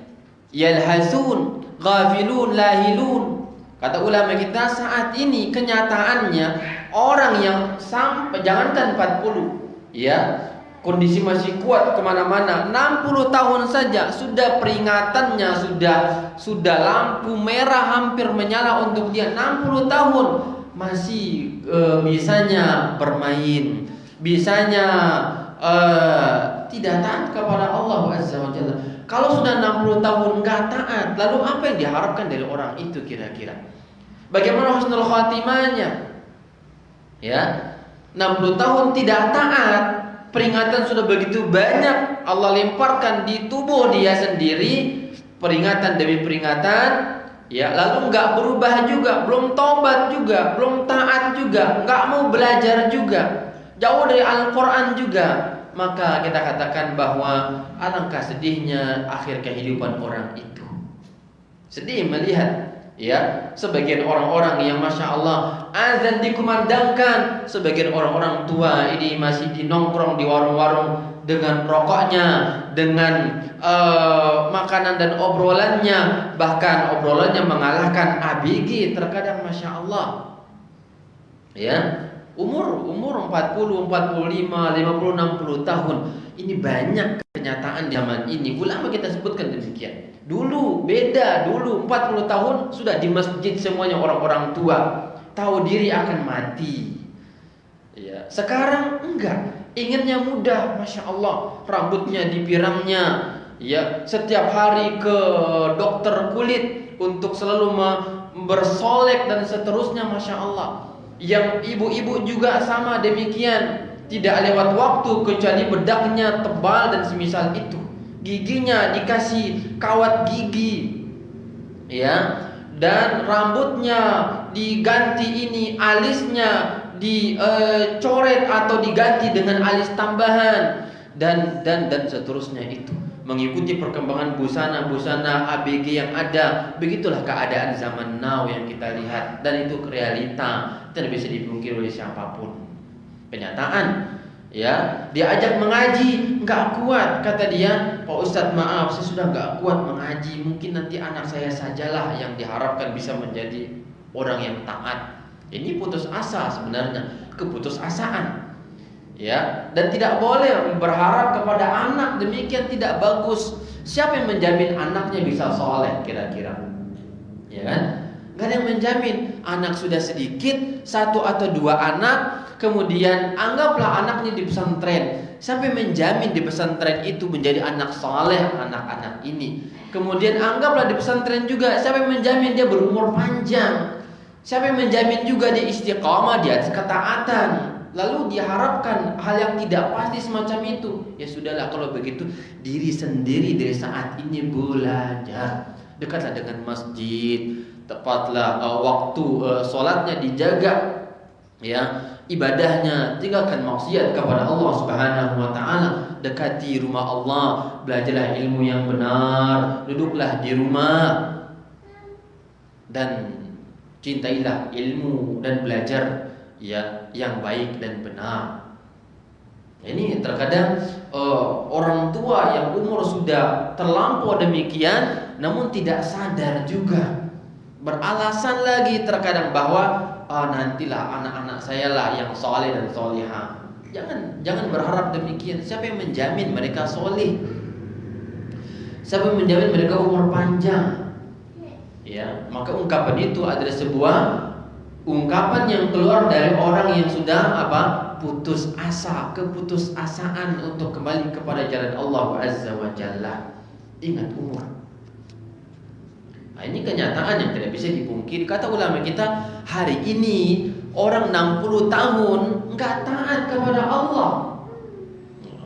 yalhasun ghafilun lahilun. Kata ulama kita, saat ini kenyataannya orang yang sampai jangankan 40, ya kondisi masih kuat kemana-mana, 60 tahun saja sudah peringatannya, sudah lampu merah hampir menyala untuk dia. 60 tahun masih bisanya bermain, bisanya tidak taat kepada Allah Azza wa Jalla. Kalau sudah 60 tahun nggak taat, lalu apa yang diharapkan dari orang itu kira-kira? Bagaimana husnul khatimahnya? Ya, 60 tahun tidak taat, peringatan sudah begitu banyak Allah lemparkan di tubuh dia sendiri, peringatan demi peringatan, ya, lalu nggak berubah juga, belum taubat juga, belum taat juga, nggak mau belajar juga, jauh dari Al-Quran juga. Maka kita katakan bahwa alangkah sedihnya akhir kehidupan orang itu. Sedih melihat, ya, sebagian orang-orang yang Masya Allah azan dikumandangkan, sebagian orang-orang tua ini masih dinongkrong di warung-warung dengan rokoknya, dengan makanan dan obrolannya, bahkan obrolannya mengalahkan ABG terkadang Masya Allah. Ya, umur 40, 45, 50, 60 tahun. Ini banyak kenyataan di zaman ini. Ulama kita sebutkan demikian. Dulu beda, dulu 40 tahun sudah di masjid semuanya orang-orang tua, tahu diri akan mati. Ya, sekarang enggak. Ingatnya mudah, Masya Allah, rambutnya dipirangnya, ya, setiap hari ke dokter kulit untuk selalu bersolek dan seterusnya, Masya Allah. Yang ibu-ibu juga sama demikian, tidak lewat waktu kecuali bedaknya tebal dan semisal itu, giginya dikasih kawat gigi, ya, dan rambutnya diganti ini, alisnya dicoret atau diganti dengan alis tambahan dan seterusnya itu. mengikuti perkembangan busana-busana ABG yang ada. Begitulah keadaan zaman now yang kita lihat, dan itu realita, tidak bisa dipungkiri oleh siapapun. Kenyataan, ya, diajak mengaji nggak kuat, kata dia, Pak Ustadz maaf saya sudah nggak kuat mengaji, mungkin nanti anak saya sajalah yang diharapkan bisa menjadi orang yang taat. Ini putus asa sebenarnya, keputusasaan, ya, dan tidak boleh berharap kepada anak demikian, tidak bagus. Siapa yang menjamin anaknya bisa soleh kira-kira, ya kan? Gak ada yang menjamin. Anak sudah sedikit, 1 atau 2 anak, kemudian anggaplah anaknya di pesantren. Siapa yang menjamin di pesantren itu menjadi anak soleh anak-anak ini? Kemudian anggaplah di pesantren juga, siapa yang menjamin dia berumur panjang? Siapa yang menjamin juga dia istiqamah di atas ketaatan? Lalu diharapkan hal yang tidak pasti semacam itu. Ya sudahlah kalau begitu, diri sendiri dari saat ini belajar. Dekatlah dengan masjid, tepatlah waktu sholatnya dijaga, ya, ibadahnya, tinggalkan maksiat kepada Allah Subhanahu wa taala, dekati rumah Allah, belajarlah ilmu yang benar, duduklah di rumah dan cintailah ilmu dan belajar, ya, yang baik dan benar. Ini terkadang orang tua yang umur sudah terlampau demikian namun tidak sadar juga, beralasan lagi terkadang bahwa nantilah anak-anak saya lah yang soleh dan solehah. Jangan berharap demikian. Siapa yang menjamin mereka soleh? Siapa yang menjamin mereka umur panjang? Ya, maka ungkapan itu adalah sebuah ungkapan yang keluar dari orang yang sudah putus asa, keputusasaan untuk kembali kepada jalan Allah Azza wa Jalla. Ingat umur. Nah, ini kenyataan yang tidak bisa dipungkiri. Kata ulama kita, hari ini orang 60 tahun nggak taat kepada Allah.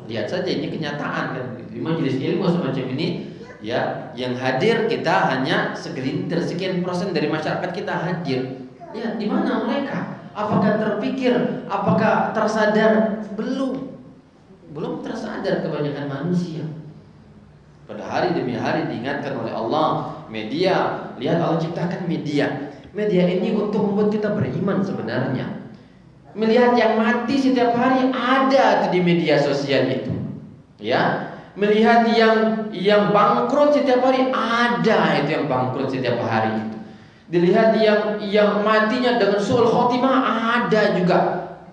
Lihat saja, ini kenyataan kan. Di majelis ilmu semacam ini, ya, yang hadir kita hanya segelintir, sekian persen dari masyarakat kita hadir. Ya, di mana mereka? Apakah terpikir? Apakah tersadar? Belum tersadar kebanyakan manusia. Pada hari demi hari diingatkan oleh Allah. Media, lihat Allah ciptakan media. Media ini untuk membuat kita beriman sebenarnya. Melihat yang mati setiap hari ada di media sosial itu, ya. Melihat yang bangkrut setiap hari ada itu yang bangkrut setiap hari itu. Dilihat yang matinya dengan suul khotimah ada juga,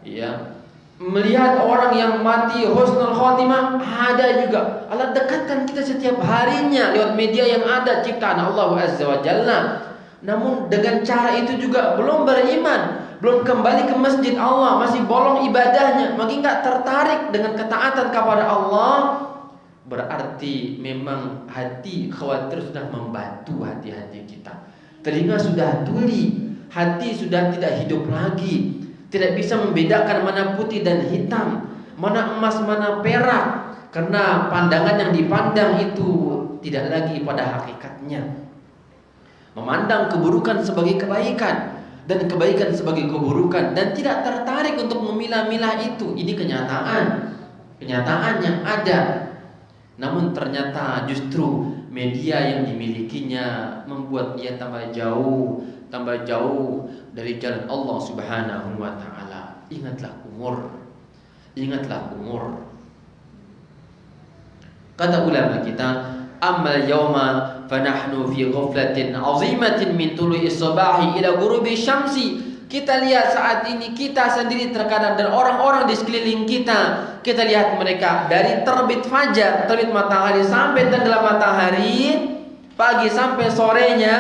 ya. Melihat orang yang mati husnul khotimah ada juga. Allah dekatkan kita setiap harinya lewat media yang ada ciptaan Allah Azza wa Jalla. Namun dengan cara itu juga belum beriman, belum kembali ke masjid Allah, masih bolong ibadahnya, makin gak tertarik dengan ketaatan kepada Allah. Berarti memang hati khawatir sudah membatu hati-hati kita. Telinga sudah tuli, hati sudah tidak hidup lagi. Tidak bisa membedakan mana putih dan hitam, mana emas, mana perak. Karena pandangan yang dipandang itu tidak lagi pada hakikatnya. Memandang keburukan sebagai kebaikan dan kebaikan sebagai keburukan, dan tidak tertarik untuk memilah-milah itu. Ini kenyataan yang ada. Namun ternyata justru media yang dimilikinya membuat dia tambah jauh dari jalan Allah Subhanahu wa taala. Ingatlah umur. Kata ulama kita, ammal yauma fanahnu fi ghaflatin 'azimatin min tulu'i shabahi ila ghurubi syamsi. Kita lihat saat ini kita sendiri terkadang dan orang-orang di sekeliling kita lihat mereka dari terbit fajar, terbit matahari sampai tenggelam matahari, pagi sampai sorenya,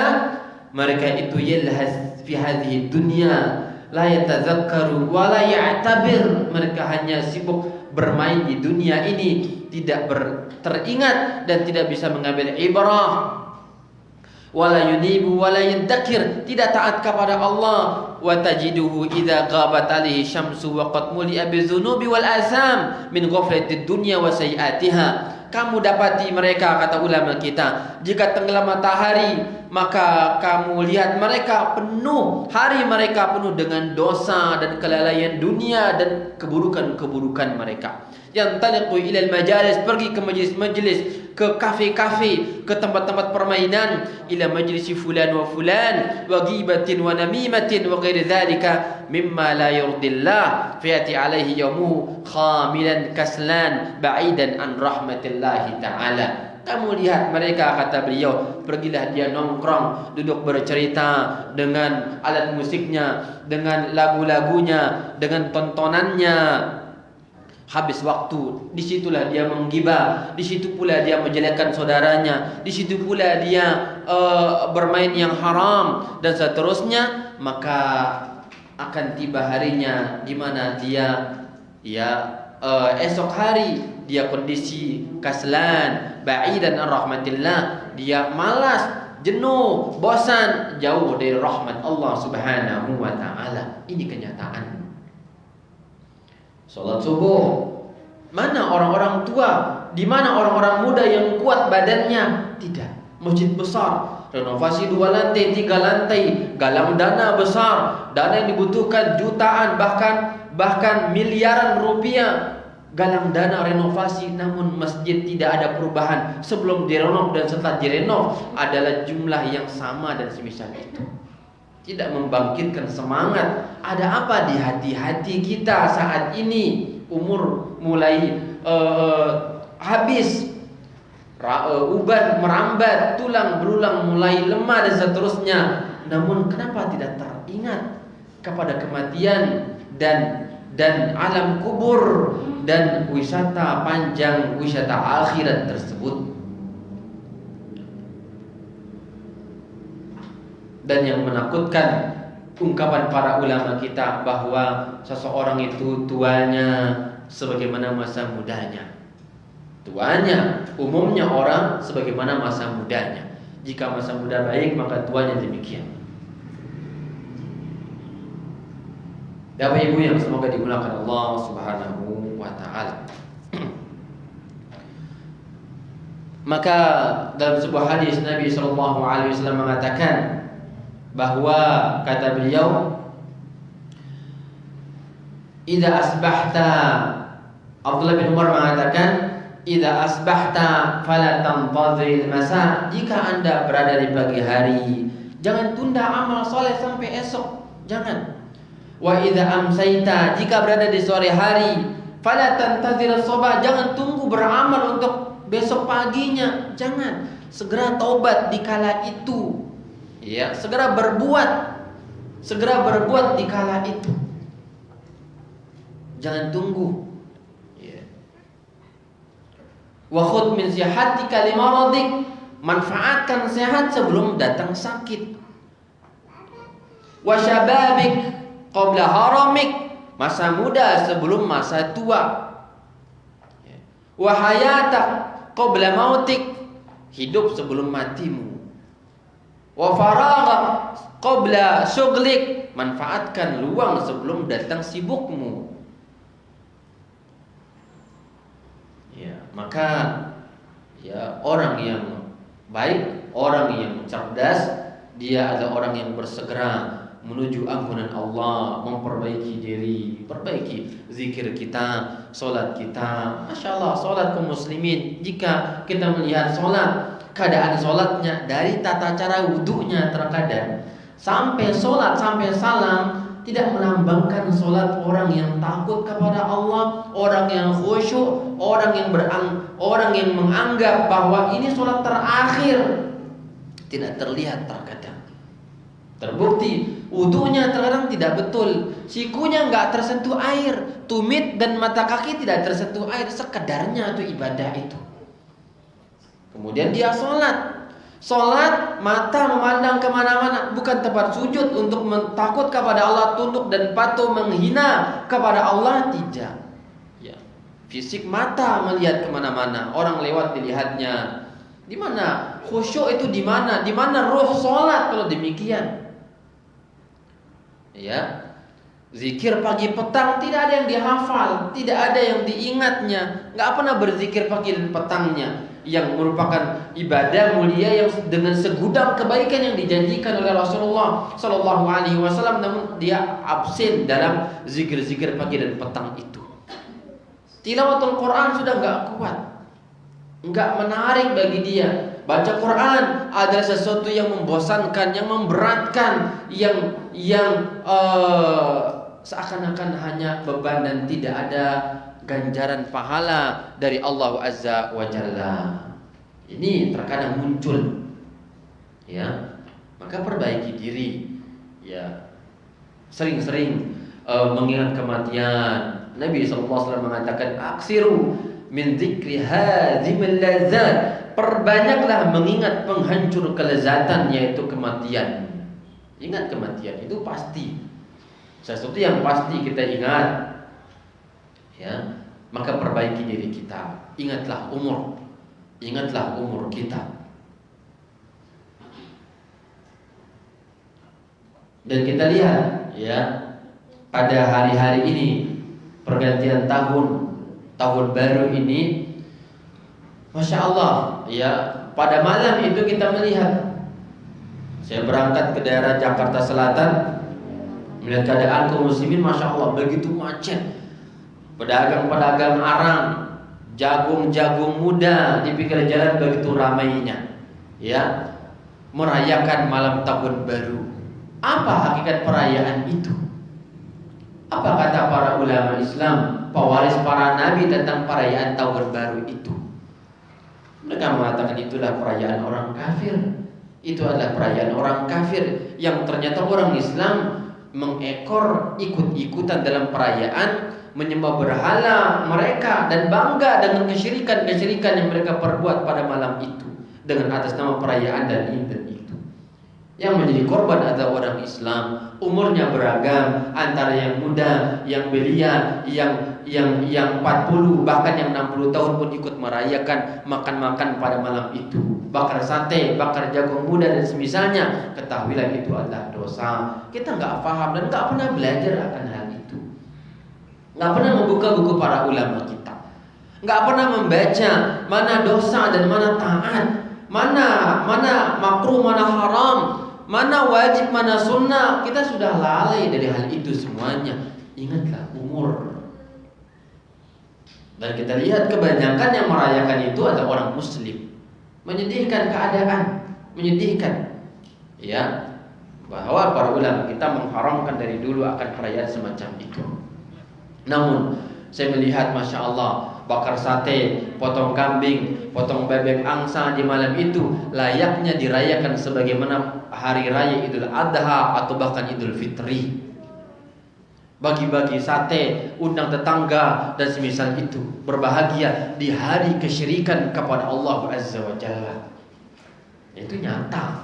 mereka itu yalhaz fi hadhihi dunya la yatazakkaru wa la ya'tabir. Mereka hanya sibuk bermain di dunia ini, tidak teringat dan tidak bisa mengambil ibrah. Wala yunibu wala yadhkir, tidak taat kepada Allah, wa tajiduhu idza ghabat alaihi syamsu wa qad muli'a bizunubi wal azam min ghaflatid dunya wa sayiatiha. Kamu dapati mereka, kata ulama kita, jika tenggelam matahari, maka kamu lihat mereka penuh, hari mereka penuh dengan dosa dan kelalaian dunia dan keburukan-keburukan mereka. Yang taliqu ilal majalis, pergi ke majlis-majlis, ke kafe-kafe, ke tempat-tempat permainan, ila majlisi fulan wa fulan wa ghibatin wa namimatin wa ghairi dzalika mimma la yurdillah fayati alaihi yawmu khamilan kaslan ba'idan an rahmatillahi ta'ala. Kamu lihat mereka, kata beliau, pergilah dia nongkrong, duduk bercerita dengan alat musiknya, dengan lagu-lagunya, dengan tontonannya. Habis waktu, disitulah dia menggibah, di situ pula dia menjelekkan saudaranya, di situ pula dia bermain yang haram dan seterusnya. Maka akan tiba harinya di mana dia esok hari dia kondisi kaslan, ba'idan an rahmatillah, dia malas, jenuh, bosan, jauh dari rahmat Allah Subhanahu wa taala. Ini kenyataan. Salat subuh, mana orang-orang tua, di mana orang-orang muda yang kuat badannya? Tidak. Masjid besar, renovasi 2 lantai, 3 lantai, galang dana besar, dana yang dibutuhkan jutaan, bahkan miliaran rupiah, galang dana renovasi, namun masjid tidak ada perubahan. Sebelum direnov dan setelah direnov adalah jumlah yang sama dan semisal itu. Tidak membangkitkan semangat. Ada apa di hati-hati kita saat ini? Umur mulai habis, uban merambat, tulang berulang mulai lemah dan seterusnya. Namun kenapa tidak teringat kepada kematian dan alam kubur dan wisata panjang, wisata akhirat tersebut? Dan yang menakutkan, ungkapan para ulama kita bahwa seseorang itu tuanya sebagaimana masa mudanya. Tuanya, umumnya orang sebagaimana masa mudanya. Jika masa muda baik, maka tuanya demikian. Bapak Ibu yang semoga dimulakan Allah Subhanahu wa taala. Maka dalam sebuah hadis Nabi sallallahu alaihi wasallam mengatakan bahwa, kata beliau, idza asbahta, Abdullah bin Umar mengatakan, idza asbahta fala tantazil masa, jika Anda berada di pagi hari, jangan tunda amal soleh sampai esok, jangan. Wa idza amsaita, jika berada di sore hari, fala tantazil sabah, jangan tunggu beramal untuk besok paginya, jangan. Segera taubat di kala itu. Ya, segera berbuat di kala itu. Jangan tunggu. Ya. Wa khudh min sihatika limaradik, manfaatkan sehat sebelum datang sakit. Wa syababik qabla haramik, masa muda sebelum masa tua. Ya. Wa hayatak qabla mautik, hidup sebelum matimu. Wa faragha qabla syughlik, manfaatkan luang sebelum datang sibukmu. Ya, maka ya, orang yang baik, orang yang cerdas, dia adalah orang yang bersegera menuju ampunan Allah, memperbaiki diri, perbaiki zikir kita, solat kita. Masya Allah, solat kaum muslimin, jika kita melihat solat, keadaan solatnya, dari tata cara wudunya terkadang sampai solat, sampai salam, tidak melambangkan solat orang yang takut kepada Allah, orang yang khusyuk, orang yang menganggap bahwa ini solat terakhir. Tidak terlihat terkadang. Terbukti wudunya terkadang tidak betul, sikunya nggak tersentuh air, tumit dan mata kaki tidak tersentuh air, sekedarnya itu ibadah itu. Kemudian dia sholat, mata memandang kemana-mana, bukan tempat sujud untuk takut kepada Allah, tunduk dan patuh menghina kepada Allah, tidak. Ya, fisik mata melihat kemana-mana, orang lewat dilihatnya. Di mana khusyuk itu? Di mana ruh sholat kalau demikian? Ya, zikir pagi petang tidak ada yang dihafal, tidak ada yang diingatnya, nggak pernah berzikir pagi dan petangnya, yang merupakan ibadah mulia yang dengan segudang kebaikan yang dijanjikan oleh Rasulullah Shallallahu Alaihi Wasallam, namun dia absen dalam zikir-zikir pagi dan petang itu. Tilawatul Quran sudah nggak kuat, nggak menarik bagi dia. Baca Quran adalah sesuatu yang membosankan, yang memberatkan, yang seakan-akan hanya beban dan tidak ada ganjaran pahala dari Allah Azza wa Jalla. Ini terkadang muncul, ya. Maka perbaiki diri, ya. Sering-sering mengingat kematian. Nabi SAW mengatakan, aksiru min dzikri hadzimil ladzat. Perbanyaklah mengingat penghancur kelezatan, yaitu kematian. Ingat kematian itu pasti, sesuatu yang pasti kita ingat, ya. Maka perbaiki diri kita. Ingatlah umur kita. Dan kita lihat, ya, pada hari-hari ini pergantian tahun baru ini, Masya Allah, ya, pada malam itu kita melihat, saya berangkat ke daerah Jakarta Selatan, melihat keadaan kaum muslimin, Masya Allah, begitu macet. Pedagang-pedagang arang, jagung-jagung muda di pinggir jalan begitu ramainya, ya, merayakan malam tahun baru. Apa hakikat perayaan itu? Apa kata para ulama Islam, pewaris para nabi tentang perayaan tahun baru itu? Mereka mengatakan itulah perayaan orang kafir. Itu adalah perayaan orang kafir yang ternyata orang Islam mengekor, ikut-ikutan dalam perayaan, menyembah berhala mereka dan bangga dengan kesyirikan-kesyirikan yang mereka perbuat pada malam itu dengan atas nama perayaan dan ini dan itu. Yang menjadi korban adalah orang Islam, umurnya beragam, antara yang muda, yang belia, yang 40 bahkan yang 60 tahun pun ikut merayakan makan-makan pada malam itu, bakar sate, bakar jagung muda dan semisalnya. Ketahuilah itu adalah dosa. Kita nggak paham dan nggak pernah belajar akan hal itu, nggak pernah membuka buku para ulama kita, nggak pernah membaca mana dosa dan mana taat, mana makruh, mana haram, mana wajib, mana sunnah. Kita sudah lalai dari hal itu semuanya. Ingatlah umur. Dan kita lihat kebanyakan yang merayakan itu adalah orang muslim. Menyedihkan keadaan, menyedihkan, ya, bahwa para ulama kita mengharamkan dari dulu akan perayaan semacam itu. Namun saya melihat, Masya Allah, bakar sate, potong kambing, potong bebek angsa di malam itu layaknya dirayakan sebagaimana hari raya Idul Adha atau bahkan Idul Fitri. Bagi-bagi sate, undang tetangga dan semisal itu, berbahagia di hari kesyirikan kepada Allah Azza wa Jalla. Itu nyata.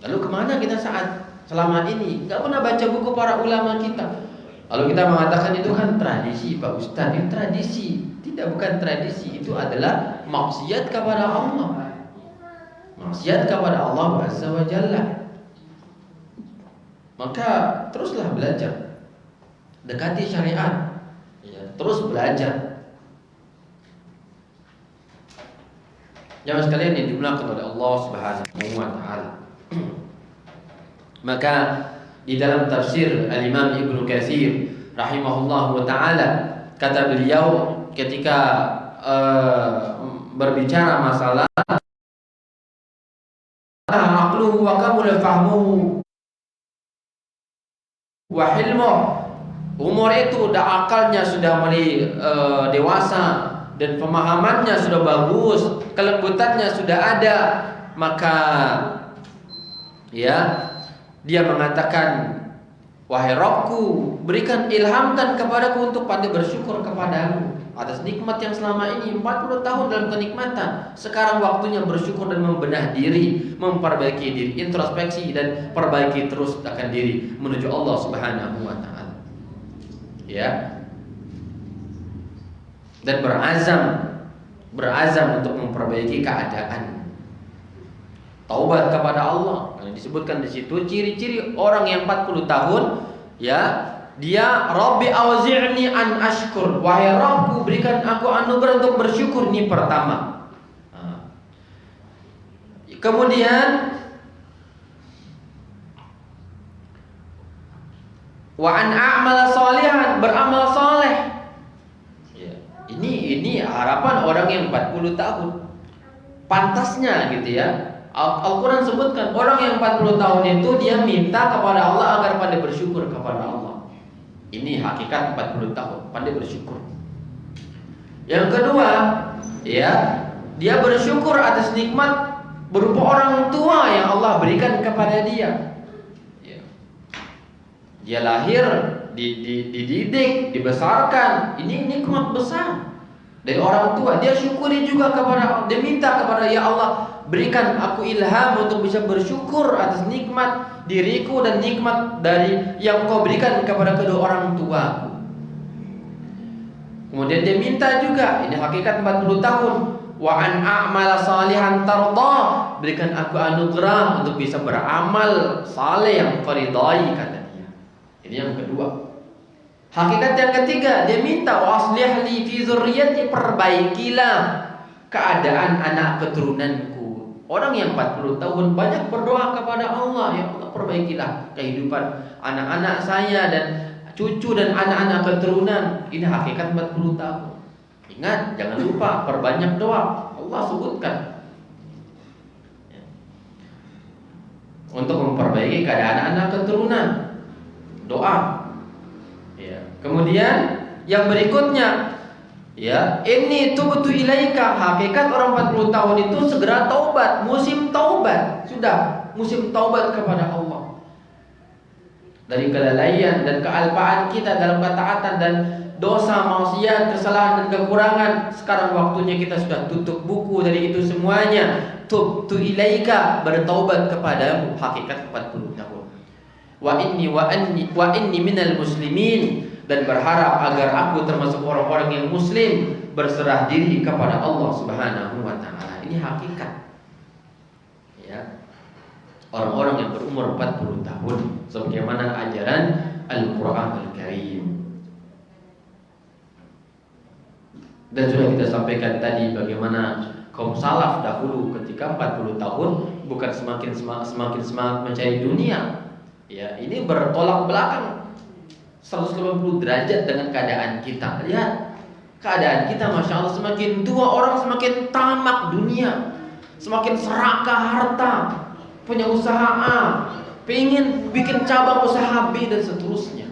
Lalu kemana kita selama ini? Gak pernah baca buku para ulama kita. Lalu kita mengatakan itu kan tradisi, Pak Ustaz. Itu tradisi. Tidak, bukan tradisi. Itu adalah maksiat kepada Allah. Maksiat kepada Allah Azza wa Jalla. Maka teruslah belajar, dekati syariat, ya, terus belajar. Jamaah sekalian yang dimuliakan oleh Allah Subhanahu wa taala. Maka di dalam tafsir Al-Imam Ibnu Katsir rahimahullahu taala, kata beliau ketika berbicara masalah aqluhu wa kamul fahmuhu wa hilmu, umur itu udah akalnya sudah mulai dewasa dan pemahamannya sudah bagus, kelembutannya sudah ada, maka ya dia mengatakan, wahai Rabbku, berikan ilhamkan kepadaku untuk pandai bersyukur kepadamu atas nikmat yang selama ini 40 tahun dalam kenikmatan. Sekarang waktunya bersyukur dan membenah diri, memperbaiki diri, introspeksi dan perbaiki terus akan diri menuju Allah Subhanahu wa taala. Ya. Dan berazam untuk memperbaiki keadaan. taubat kepada Allah. Karena disebutkan di situ ciri-ciri orang yang 40 tahun, ya, dia Rabbi auzi'ni an ashkur, wahai Rabbku berikan aku anugerah untuk bersyukur. Ini pertama. Kemudian wa an a'mala sholihan, beramal soleh. Ya, ini harapan orang yang 40 tahun. Pantasnya gitu ya. Al-Quran sebutkan orang yang 40 tahun itu dia minta kepada Allah agar pandai bersyukur kepada Allah. Ini hakikat 40 tahun, pandai bersyukur. Yang kedua, ya, dia bersyukur atas nikmat berupa orang tua yang Allah berikan kepada dia. Ya. Dia lahir, dididik, dibesarkan. Ini nikmat besar dari orang tua. Dia syukuri juga kepada Allah. Dia minta kepada, ya Allah, berikan aku ilham untuk bisa bersyukur atas nikmat diriku dan nikmat dari yang Kau berikan kepada kedua orang tuaku. Kemudian dia minta juga, ini hakikat 40 tahun, wa an a'mala salihan tardah, berikan aku anugerah untuk bisa beramal saleh yang Kau ridai, kata dia. Ini yang kedua. Hakikat yang ketiga, dia minta wa aslih li fi dzurriyyati, perbaikilah keadaan anak keturunanku. Orang yang 40 tahun banyak berdoa kepada Allah, ya Allah perbaikilah kehidupan anak-anak saya dan cucu dan anak-anak keturunan. Ini hakikat 40 tahun. Ingat, jangan lupa perbanyak doa. Allah sebutkan ya, untuk memperbaiki keadaan anak keturunan, doa. Ya. Kemudian yang berikutnya, ya, ini tubtu ilaika. Hakikat orang 40 tahun itu segera taubat, musim taubat. Sudah musim taubat kepada Allah dari kelalaian dan kealpaan kita dalam ketaatan dan dosa, maksiat, kesalahan dan kekurangan. Sekarang waktunya kita sudah tutup buku dari itu semuanya. Tubtu ilaika, bertaubat kepadamu. Hakikat 40 tahun. Wa inni minal muslimin, dan berharap agar aku termasuk orang-orang yang muslim, berserah diri kepada Allah Subhanahu wa taala. Ini hakikat. Ya. Orang-orang yang berumur 40 tahun sebagaimana ajaran Al-Qur'an Al-Karim. Dan sudah kita sampaikan tadi bagaimana kaum salaf dahulu ketika 40 tahun bukan semakin semangat mencari dunia. Ya, ini bertolak belakang 180 derajat dengan keadaan kita. Lihat keadaan kita, Masya Allah, semakin tua orang semakin tamak dunia, semakin serakah harta, punya usaha A, pengen bikin cabang usaha B dan seterusnya.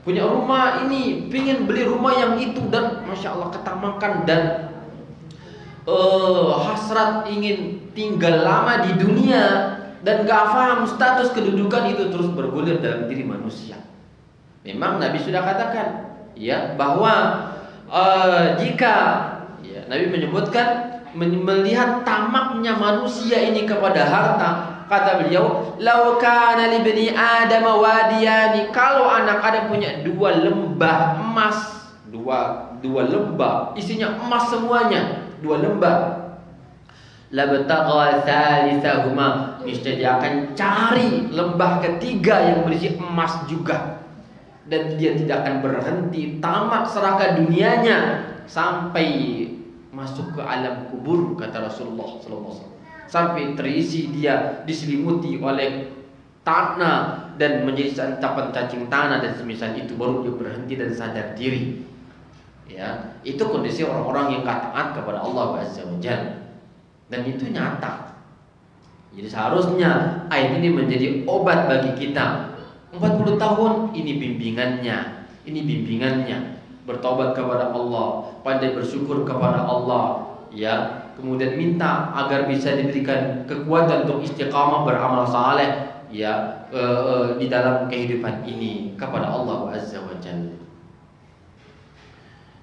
Punya rumah ini, pengen beli rumah yang itu, dan Masya Allah ketamakan dan hasrat ingin tinggal lama di dunia dan gak paham status kedudukan itu terus bergulir dalam diri manusia. Memang Nabi sudah katakan, ya, bahwa jika, ya, Nabi menyebutkan melihat tamaknya manusia ini kepada harta, kata beliau, "Lau kana li bani Adam wadiyani," kalau anak Adam punya 2 lembah emas, dua lembah isinya emas semuanya, 2 lembah, labtagha thalithahuma, niscaya dia akan cari lembah ketiga yang berisi emas juga, dan dia tidak akan berhenti tamak serakah dunianya sampai masuk ke alam kubur, kata Rasulullah SAW, sampai terisi dia diselimuti oleh tanah dan menjadi santapan cacing tanah dan semisal itu, baru dia berhenti dan sadar diri. Ya, itu kondisi orang-orang yang taat kepada Allah Azza wa Jalla, dan itu nyata. Jadi seharusnya ayat ini menjadi obat bagi kita. 40 tahun ini bimbingannya, bertobat kepada Allah, pandai bersyukur kepada Allah, ya, kemudian minta agar bisa diberikan kekuatan untuk istiqamah beramal saleh, ya, di dalam kehidupan ini kepada Allah Azza wa Jalla.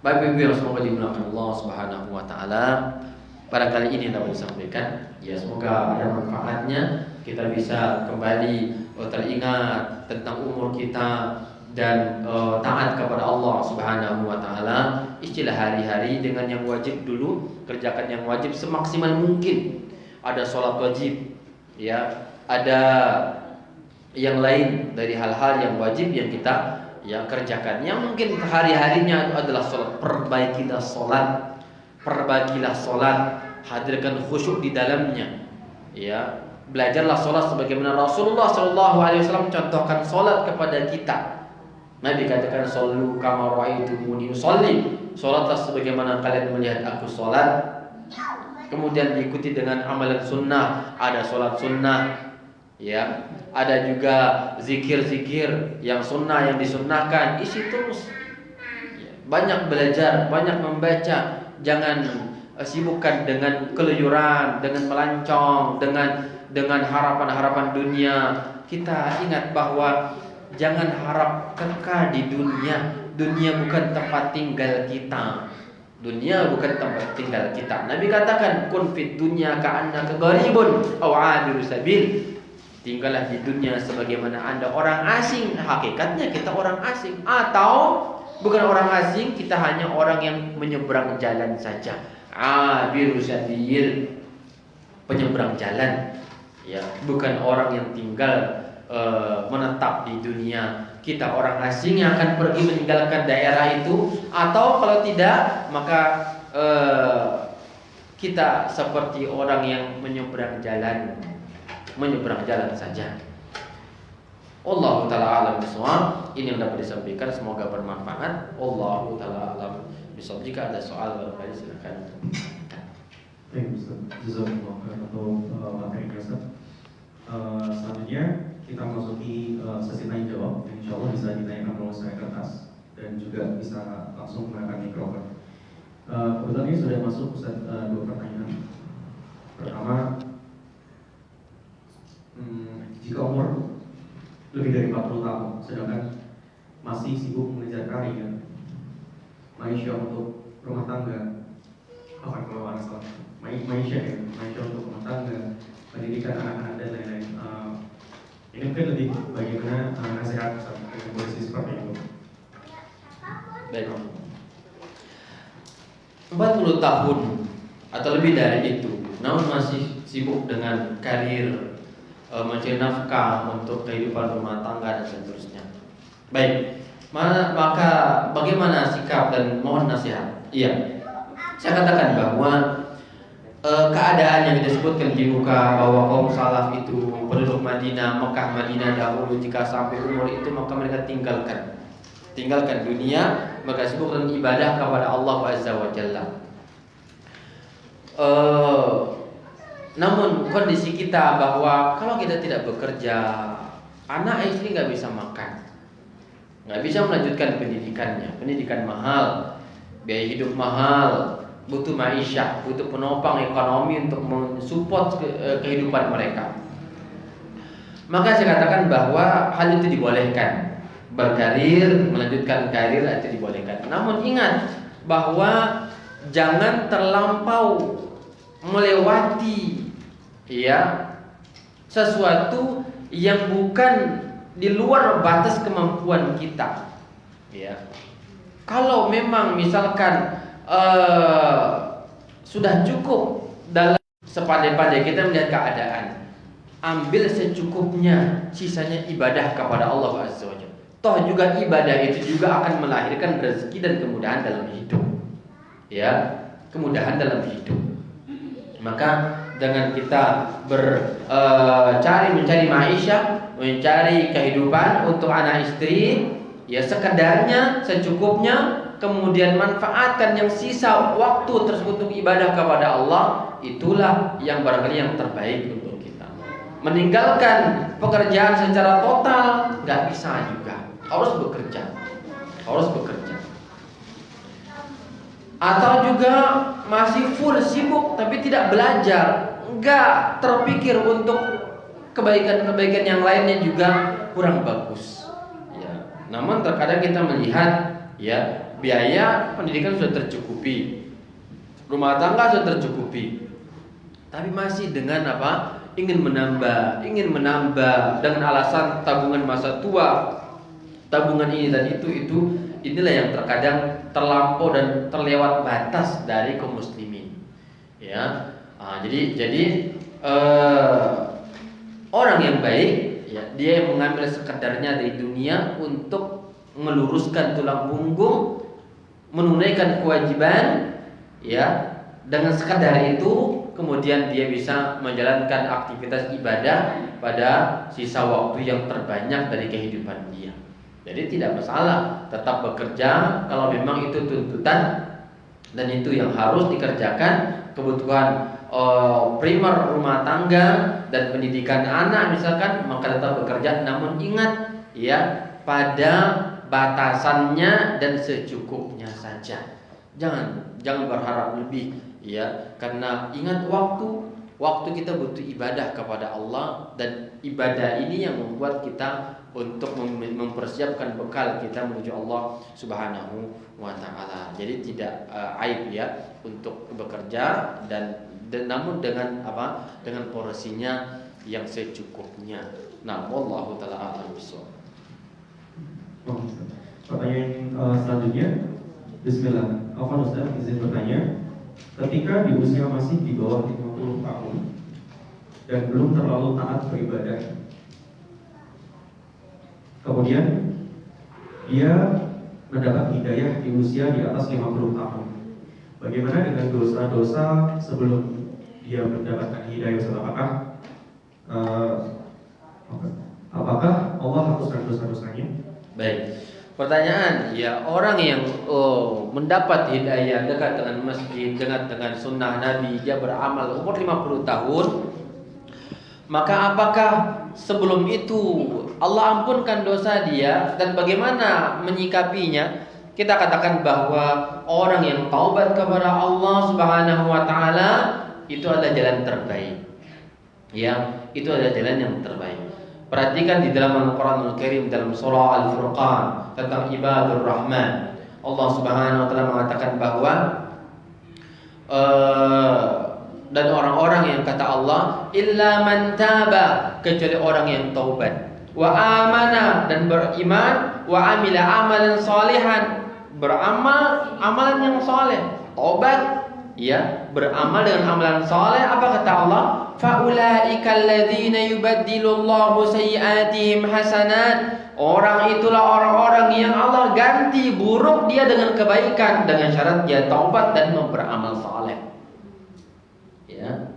Bapak Ibu yang semoga dimuliakan Allah Subhanahu wa taala, barangkali ini dapat disampaikan, ya, semoga ada manfaatnya, kita bisa kembali teringat tentang umur kita dan taat kepada Allah Subhanahu wa taala. Istilah hari-hari dengan yang wajib dulu, kerjakan yang wajib semaksimal mungkin. Ada sholat wajib, Ya, ada yang lain dari hal-hal yang wajib yang kita kerjakan. Yang mungkin hari-harinya itu adalah sholat. Perbaikilah sholat, perbaikilah sholat, hadirkan khusyuk di dalamnya. Ya, belajarlah sholat sebagaimana Rasulullah SAW contohkan sholat kepada kita. Nabi katakan, "Shollu kama ra'aitumuni usolli." Sholatlah sebagaimana kalian melihat aku sholat. Kemudian diikuti dengan amalan sunnah. Ada sholat sunnah, ya. Ada juga zikir-zikir yang sunnah, yang disunnahkan. Isi terus. Banyak belajar, banyak membaca. Jangan sibukkan dengan keluyuran, dengan melancong, dengan harapan-harapan dunia. Kita ingat bahwa jangan harap kekal di dunia. Dunia bukan tempat tinggal kita. Dunia bukan tempat tinggal kita. Nabi katakan, "Kun fid dunya ka'annaka gharibun aw 'abiru sabil." Tinggallah di dunia sebagaimana Anda orang asing. Hakikatnya kita orang asing, atau bukan orang asing, kita hanya orang yang menyeberang jalan saja. 'Abiru sabil, penyeberang jalan. Ya, bukan orang yang tinggal menetap di dunia. Kita orang asing yang akan pergi meninggalkan daerah itu, atau kalau tidak maka kita seperti orang yang menyeberang jalan saja. Allahu taala alam bisawab. Ini yang dapat disampaikan, semoga bermanfaat. Allahu taala alam bisawab. Jika ada soal barangkali silakan. Baik, Ustaz. Jazakumullah khairan untuk materinya, Ustaz. Selanjutnya kita masuki sesi tanya jawab. Insya Allah bisa ditanyakan melalui slide kertas dan juga bisa langsung menggunakan mikrofon. Kebetulan ini sudah masuk, Ustaz, 2 pertanyaan. Pertama, jika umur lebih dari 40 tahun sedangkan masih sibuk mengejar karir, maisha untuk rumah tangga, kalau maisha untuk rumah tangga, pendidikan anak-anak dan lain-lain. Ini mungkin lebih bagaimana nasihat dengan kondisi seperti itu. Baik. 40 tahun atau lebih dari itu, namun masih sibuk dengan karir, mencari nafkah untuk kehidupan rumah tangga dan seterusnya. Baik, maka bagaimana sikap dan mohon nasihat? Iya, saya katakan bahwa keadaan yang disebutkan di muka bahwa kaum salaf itu penduduk Madinah, Mekah, Madinah dahulu, jika sampai umur itu maka mereka tinggalkan dunia, maka sibuk dengan ibadah kepada Allah Azza wa Jalla. Namun kondisi kita bahwa kalau kita tidak bekerja, anak istri nggak bisa makan, nggak bisa melanjutkan pendidikannya. Pendidikan mahal, biaya hidup mahal, butuh maisha, butuh penopang ekonomi untuk mensupport kehidupan mereka. Maka saya katakan bahwa hal itu dibolehkan. Berkarir, melanjutkan karir itu dibolehkan. Namun ingat bahwa jangan terlampau melewati sesuatu yang bukan di luar batas kemampuan kita. Kalau memang misalkan sudah cukup dalam sepandai-pandai kita melihat keadaan, ambil secukupnya, sisanya ibadah kepada Allah Azza wa Jalla. Toh juga ibadah itu juga akan melahirkan rezeki dan kemudahan dalam hidup. Kemudahan dalam hidup. Maka dengan kita mencari maisha, mencari kehidupan untuk anak istri, sekedarnya, secukupnya. Kemudian manfaatkan yang sisa waktu tersebut untuk ibadah kepada Allah. Itulah yang barangkali yang terbaik untuk kita. Meninggalkan pekerjaan secara total nggak bisa juga. Harus bekerja. Atau juga masih full sibuk tapi tidak belajar, nggak terpikir untuk kebaikan-kebaikan yang lainnya juga kurang bagus. Namun terkadang kita melihat biaya pendidikan sudah tercukupi, rumah tangga sudah tercukupi, tapi masih dengan ingin menambah dengan alasan tabungan masa tua, tabungan ini dan itu. Inilah yang terkadang terlampau dan terlewat batas dari kaum muslimin. Jadi Orang yang baik, ya, dia yang mengambil sekedarnya dari dunia untuk meluruskan tulang punggung, menunaikan kewajiban, ya, dengan sekadar itu kemudian dia bisa menjalankan aktivitas ibadah pada sisa waktu yang terbanyak dari kehidupan dia. Jadi tidak masalah tetap bekerja kalau memang itu tuntutan dan itu yang harus dikerjakan, kebutuhan primer rumah tangga dan pendidikan anak misalkan, maka tetap bekerja. Namun ingat, ya, pada batasannya dan secukupnya saja. Jangan berharap lebih, ya, karena ingat waktu kita butuh ibadah kepada Allah, dan ibadah ini yang membuat kita untuk mempersiapkan bekal kita menuju Allah Subhanahu wa taala. Jadi tidak aib, ya, untuk bekerja dan namun dengan apa? Dengan porsinya yang secukupnya. Nah, wallahu taala a'lam bishawab. Pertanyaan selanjutnya, Bismillah. Afwan Ustaz, izin bertanya. Ketika di usia masih di bawah 50 tahun dan belum terlalu taat beribadah, kemudian dia mendapat hidayah di usia di atas 50 tahun, bagaimana dengan dosa-dosa sebelum dia mendapatkan hidayah? Apakah Allah hapuskan dosa-dosanya? Baik. Pertanyaan, ya, orang yang mendapat hidayah dekat dengan masjid, dekat dengan sunnah Nabi, dia beramal umur 50 tahun, maka apakah sebelum itu Allah ampunkan dosa dia dan bagaimana menyikapinya? Kita katakan bahwa orang yang taubat kepada Allah Subhanahu wa taala itu adalah jalan terbaik. Ya, itu adalah jalan yang terbaik. Perhatikan di dalam Al-Quranul Karim dalam surah Al-Furqan tentang ibadur Rahman. Allah Subhanahu wa taala mengatakan bahwa dan orang-orang yang kata Allah illa man taba, kecuali orang yang taubat, wa amana, dan beriman, wa amila amalan salihan, beramal amalan yang saleh, taubat, ya, beramal dengan amalan saleh. Apa kata Allah? Faulaika alladzina yubaddilullahu sayyi'atihim hasanat. Orang itulah orang-orang yang Allah ganti buruk dia dengan kebaikan, dengan syarat dia taubat dan beramal saleh. Ya.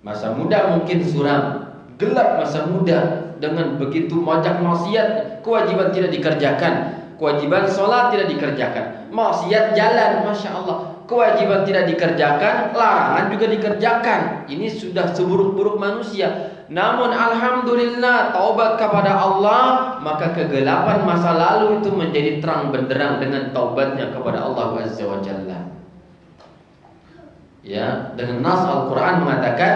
Masa muda mungkin suram, gelap masa muda, dengan begitu banyak maksiat, kewajiban tidak dikerjakan, kewajiban sholat tidak dikerjakan, maksiat jalan, masya Allah, kewajiban tidak dikerjakan, larangan juga dikerjakan. Ini sudah seburuk-buruk manusia. Namun alhamdulillah taubat kepada Allah, maka kegelapan masa lalu itu menjadi terang benderang dengan taubatnya kepada Allah Azza wa Jalla. Ya, dengan nas Al-Qur'an mengatakan,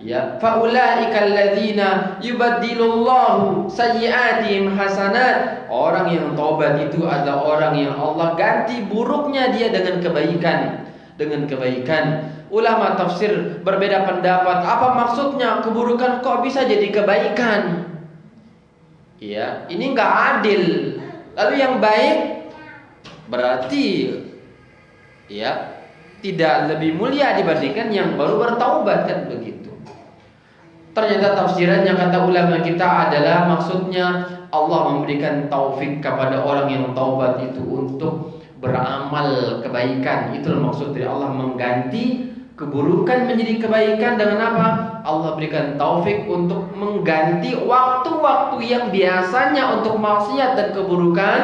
ya, faulaika alladzina yubaddilullahu sayyi'atihim hasanat. Orang yang taubat itu adalah orang yang Allah ganti buruknya dia dengan kebaikan, dengan kebaikan. Ulama tafsir berbeda pendapat, apa maksudnya keburukan kok bisa jadi kebaikan? Ya, ini enggak adil. Lalu yang baik berarti, ya, tidak lebih mulia dibandingkan yang baru bertaubat, kan begitu. Ternyata tafsirannya kata ulama kita adalah maksudnya Allah memberikan taufik kepada orang yang taubat itu untuk beramal kebaikan. Itulah maksud dari Allah, mengganti keburukan menjadi kebaikan. Dengan apa? Allah berikan taufik untuk mengganti waktu-waktu yang biasanya untuk maksiat dan keburukan.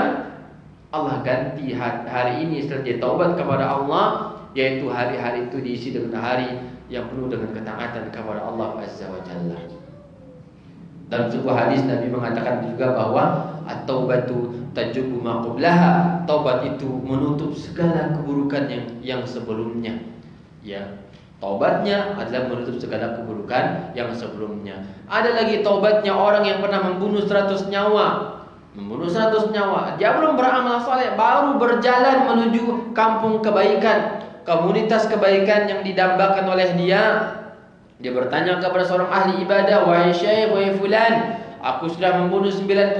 Allah ganti hari ini setelah dia taubat kepada Allah, yaitu hari-hari itu diisi dengan hari yang penuh dengan ketaatan kepada Allah Azza wa Jalla. Dalam sebuah hadis Nabi mengatakan juga bahwa at-taubatu tajubu ma qablaha. Taubat itu menutup segala keburukan yang sebelumnya. Ya, taubatnya adalah menutup segala keburukan yang sebelumnya. Ada lagi taubatnya orang yang pernah membunuh 100 nyawa. Membunuh 100 nyawa, dia belum beramal saleh, baru berjalan menuju kampung kebaikan, komunitas kebaikan yang didambakan oleh dia. Dia bertanya kepada seorang ahli ibadah, wahai syekh, wahai fulan, aku sudah membunuh 99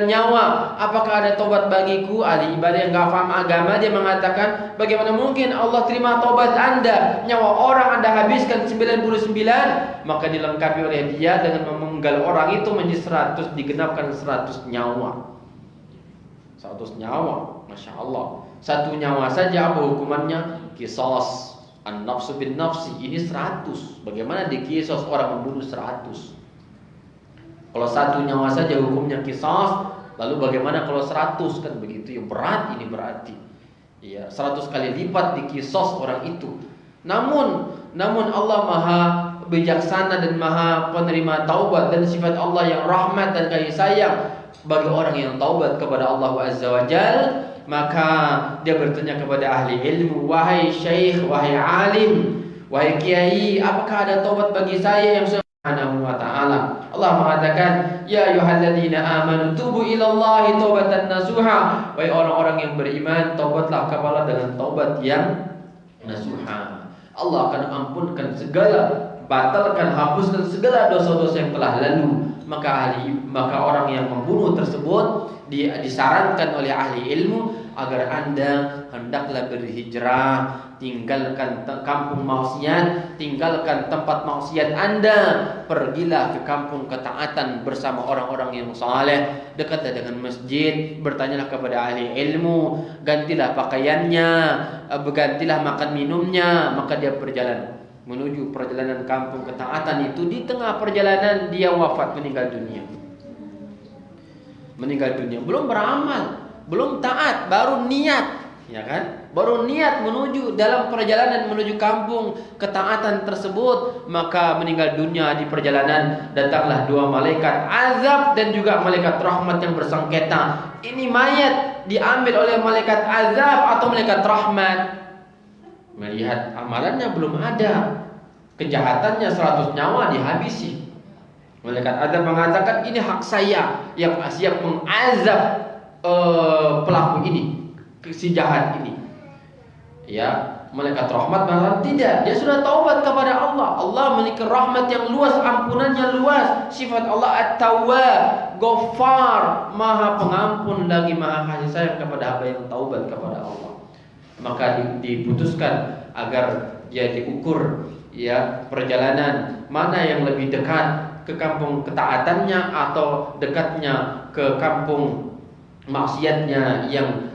nyawa, apakah ada tobat bagiku? Ahli ibadah yang gak paham agama, dia mengatakan, bagaimana mungkin Allah terima tobat anda? Nyawa orang anda habiskan 99. Maka dilengkapi oleh dia dengan memenggal orang itu menjadi 100 digenapkan 100 nyawa. 100 nyawa, Masya Allah. Satu nyawa saja apa hukumannya? Qisas, an-nafsu bin nafsi. Ini 100. Bagaimana dikisos orang membunuh 100? Kalau satu nyawa saja hukumnya qisas, lalu bagaimana kalau 100? Kan begitu ya, berat ini berarti. Ya, 100 kali lipat dikisos orang itu. Namun Allah Maha bijaksana dan Maha penerima taubat, dan sifat Allah yang rahmat dan kasih sayang bagi orang yang taubat kepada Allah Azza wa Jal. Maka dia bertanya kepada ahli ilmu, wahai syekh, wahai alim, wahai kiai, apakah ada taubat bagi saya yang Subhanahu wa ta'ala? Allah mengatakan, ya ayyuhalladzina amanu tubu ilallahi taubatan nasuha. Wahai orang-orang yang beriman, taubatlah kepada dengan taubat yang nasuha. Allah akan ampunkan segala, batalkan, hapuskan segala dosa-dosa yang telah lalu. Maka orang yang membunuh tersebut disarankan oleh ahli ilmu agar Anda hendaklah berhijrah, tinggalkan kampung maksiat, tinggalkan tempat maksiat Anda, pergilah ke kampung ketaatan bersama orang-orang yang saleh, dekatlah dengan masjid, bertanyalah kepada ahli ilmu, gantilah pakaiannya, bergantilah makan minumnya. Maka dia berjalan menuju perjalanan kampung ketaatan itu. Di tengah perjalanan dia wafat, meninggal dunia. Belum beramal, belum taat, baru niat, ya kan? Baru niat menuju dalam perjalanan menuju kampung ketaatan tersebut, maka meninggal dunia di perjalanan. Datanglah dua malaikat azab dan juga malaikat rahmat yang bersengketa. Ini mayat diambil oleh malaikat azab atau malaikat rahmat? Melihat amalannya belum ada, kejahatannya 100 nyawa dihabisi. Malaikat azab mengatakan, ini hak saya yang siap mengazab pelaku ini, si jahat ini. Ya, malaikat rahmat mengatakan tidak, dia sudah taubat kepada Allah. Allah memiliki rahmat yang luas, ampunannya luas. Sifat Allah At-Tawwab, Ghaffar, Maha Pengampun lagi Maha kasih sayang kepada hamba yang taubat kepada Allah. Maka diputuskan agar dia diukur, ya, perjalanan mana yang lebih dekat, ke kampung ketaatannya atau dekatnya ke kampung maksiatnya yang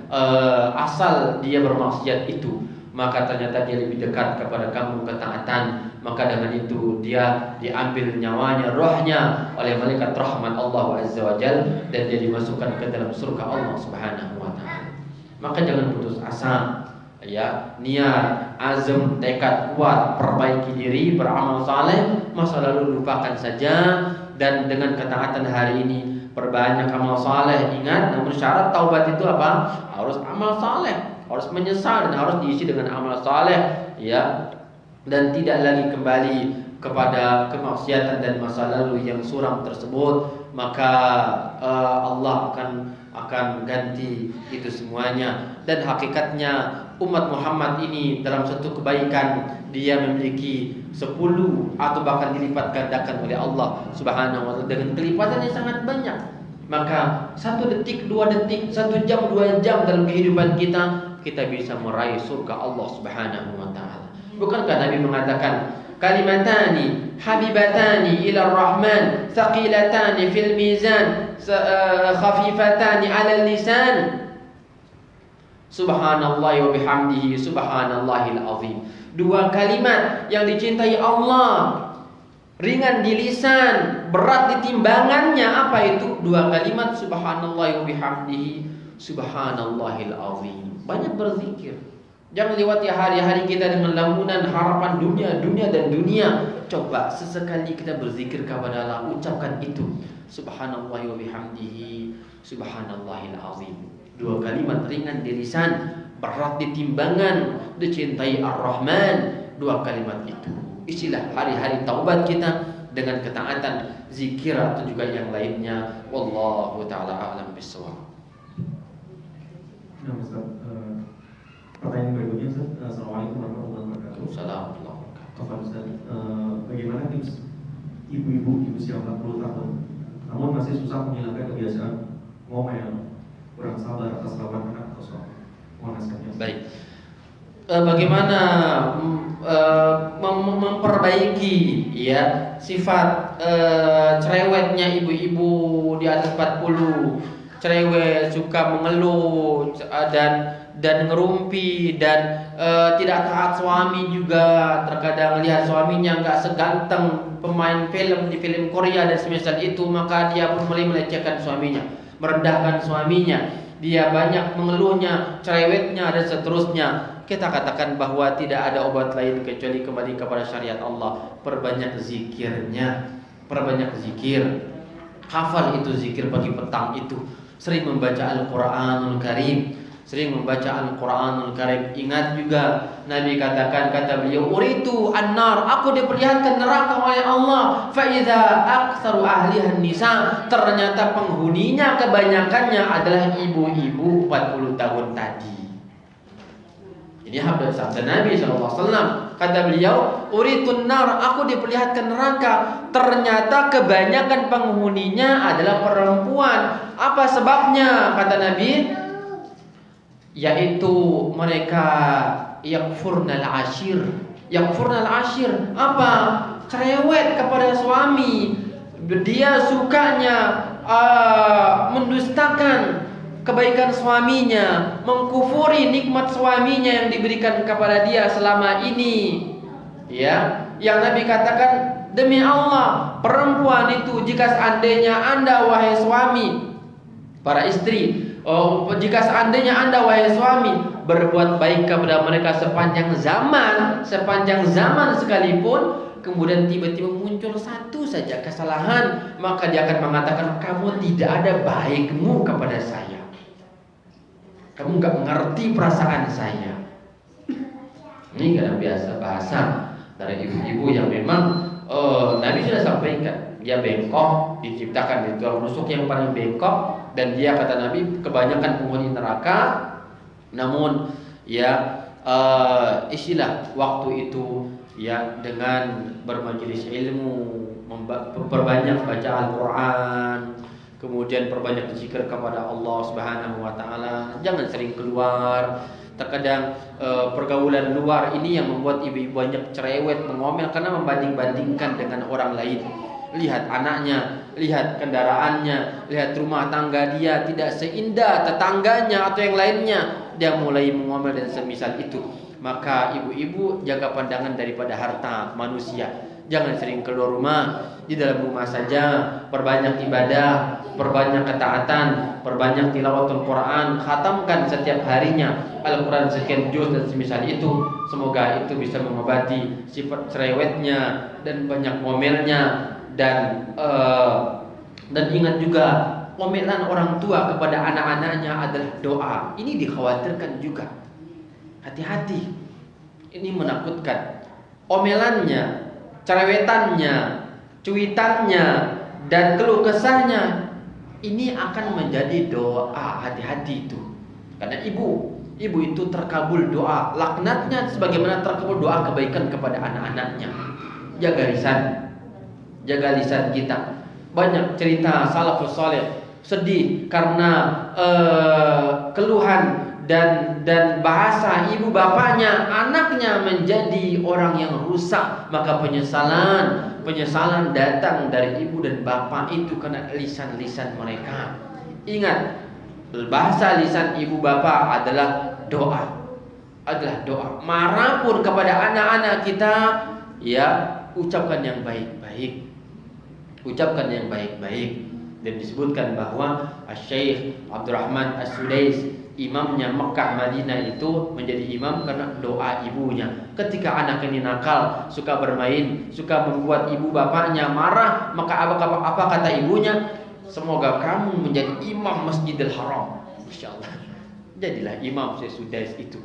asal dia bermaksiat itu. Maka ternyata dia lebih dekat kepada kampung ketaatan. Maka dengan itu dia diambil nyawanya, rohnya oleh malaikat rahmat Allah Azza wa Jal, dan dia dimasukkan ke dalam surga Allah Subhanahu wa ta'ala. Maka jangan putus asa, ya, niat, azam, tekad kuat, perbaiki diri, beramal saleh. Masa lalu lupakan saja, dan dengan ketaatan hari ini perbanyak amal saleh. Ingat, namun syarat taubat itu apa? Harus amal saleh, harus menyesal dan harus diisi dengan amal saleh, ya, dan tidak lagi kembali kepada kemaksiatan dan masa lalu yang suram tersebut. Maka Allah akan ganti itu semuanya. Dan hakikatnya umat Muhammad ini dalam satu kebaikan dia memiliki 10 atau bahkan dilipat gandakan oleh Allah Subhanahu wa ta'ala dengan kelipatan yang sangat banyak. Maka 1 detik, 2 detik, 1 jam, 2 jam dalam kehidupan kita bisa meraih surga Allah Subhanahu wa ta'ala. Bukankah Nabi mengatakan, kalimatani habibatani ila rahman thaqilatani fil mizan khafifatani ala lisan subhanallah wa bihamdihi subhanallahil azim. 2 kalimat yang dicintai Allah, ringan di lisan, berat di timbangannya. Apa itu? 2 kalimat, subhanallah wa bihamdihi subhanallahil azim. Banyak berzikir. Jangan lewati hari-hari kita dengan lamunan harapan dunia dan dunia. Coba sesekali kita berzikir kepada Allah, ucapkan itu, subhanallah wa bihamdihi subhanallahil azim. 2 kalimat ringan di lisan, berat di timbangan, dicintai Ar-Rahman. 2 kalimat itu isilah hari-hari taubat kita dengan ketaatan, zikir atau juga yang lainnya. Wallahu ta'ala a'lam bishawab. Nah, Ustaz, pertanyaan berikutnya, Ustaz. Assalamualaikum warahmatullahi wabarakatuh. Assalamualaikum. Ustaz, bagaimana tips ibu-ibu di usia 40 tahun namun masih susah menghilangkan kebiasaan ngomel, kurang sabar atas lawan anak atau suami? Baik. Bagaimana memperbaiki, ya, sifat cerewetnya ibu-ibu di atas 40, cerewet, suka mengeluh dan ngerumpi dan tidak taat suami juga. Terkadang lihat suaminya nggak seganteng pemain film di film Korea dan semisal itu, maka dia pun mulai melecehkan suaminya, merendahkan suaminya. Dia banyak mengeluhnya, cerewetnya dan seterusnya. Kita katakan bahwa tidak ada obat lain kecuali kembali kepada syariat Allah. Perbanyak zikirnya, perbanyak zikir. Hafal itu zikir pagi petang itu. Sering membaca Al-Quranul Karim, sering membaca Al-Quranul Karim. Ingat juga Nabi katakan, kata beliau, uritu an-nar, aku diperlihatkan neraka oleh Allah. Fa idza aktsaru ahliha nisa, ternyata penghuninya kebanyakannya adalah ibu-ibu 40 tahun tadi. Ini sabda Nabi SAW. Kata beliau, uritun nar, aku diperlihatkan neraka. Ternyata kebanyakan penghuninya adalah perempuan. Apa sebabnya? Kata Nabi, yaitu mereka yakfurnal ashir. Yakfurnal ashir apa? Cerewet kepada suami. Dia sukanya mendustakan kebaikan suaminya, mengkufuri nikmat suaminya yang diberikan kepada dia selama ini. Ya, yang Nabi katakan, demi Allah, perempuan itu jika seandainya Anda wahai suami, para istri, jika seandainya Anda wahai suami berbuat baik kepada mereka sepanjang zaman sekalipun, kemudian tiba-tiba muncul satu saja kesalahan, maka dia akan mengatakan, kamu tidak ada baikmu kepada saya. Kamu gak mengerti perasaan saya. Ini kadang biasa bahasa dari ibu-ibu yang memang Nabi sudah sampaikan, dia bengkok, diciptakan di tulang rusuk yang paling bengkok, dan dia kata Nabi kebanyakan penghuni neraka. Namun ya istilah waktu itu ya dengan bermajelis ilmu, perbanyak baca Al-Quran, kemudian perbanyak zikir kepada Allah Subhanahu wa taala. Jangan sering keluar. Terkadang pergaulan luar ini yang membuat ibu-ibu banyak cerewet, mengomel karena membanding-bandingkan dengan orang lain. Lihat anaknya, lihat kendaraannya, lihat rumah tangga dia tidak seindah tetangganya atau yang lainnya. Dia mulai mengomel dan semisal itu. Maka ibu-ibu jaga pandangan daripada harta manusia. Jangan sering keluar rumah, di dalam rumah saja perbanyak ibadah, perbanyak ketaatan, perbanyak tilawatul Quran, khatamkan setiap harinya Al-Quran sekian juz dan semisal itu. Semoga itu bisa mengobati sifat cerewetnya dan banyak ngomelnya. Dan ingat juga, omelan orang tua kepada anak-anaknya adalah doa. Ini dikhawatirkan juga. Hati-hati, ini menakutkan. Omelannya, cerewetannya, cuitannya, dan keluh kesahnya ini akan menjadi doa. Hati-hati itu. Karena ibu itu terkabul doa, laknatnya sebagaimana terkabul doa kebaikan kepada anak-anaknya. Jaga lisan kita. Banyak cerita salafus saleh sedih karena keluhan dan bahasa ibu bapaknya, anaknya menjadi orang yang rusak. Maka penyesalan datang dari ibu dan bapak itu karena lisan-lisan mereka. Ingat, bahasa lisan ibu bapak adalah doa. Marah pun kepada anak-anak kita, ya, ucapkan yang baik-baik. Dan disebutkan bahwa Syekh Abdurrahman As-Sudais, imamnya Mekah Madinah itu menjadi imam karena doa ibunya. Ketika anak ini nakal, suka bermain, suka membuat ibu bapaknya marah, maka apa kata ibunya? Semoga kamu menjadi imam Masjidil Haram. Insyaallah. Jadilah imam Syekh Sudais itu.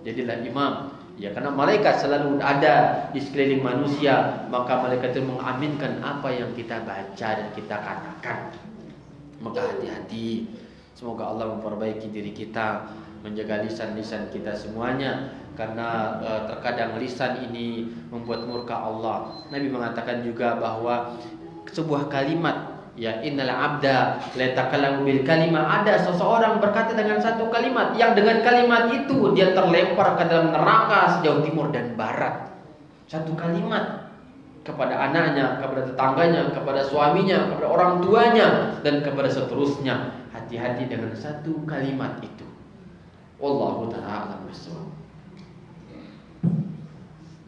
Jadilah imam. Ya, karena malaikat selalu ada di sekeliling manusia, maka malaikat itu mengaminkan apa yang kita baca dan kita katakan. Maka hati-hati. Semoga Allah memperbaiki diri kita, menjaga lisan-lisan kita semuanya, karena terkadang lisan ini membuat murka Allah. Nabi mengatakan juga bahwa sebuah kalimat, ya, innal abda la yatakallamu bil kalimah, ada seseorang berkata dengan satu kalimat yang dengan kalimat itu dia terlempar ke dalam neraka sejauh timur dan barat. Satu kalimat kepada anaknya, kepada tetangganya, kepada suaminya, kepada orang tuanya, dan kepada seterusnya. Hati-hati dengan satu kalimat itu. Wallahu ta'ala a'lam bishawab.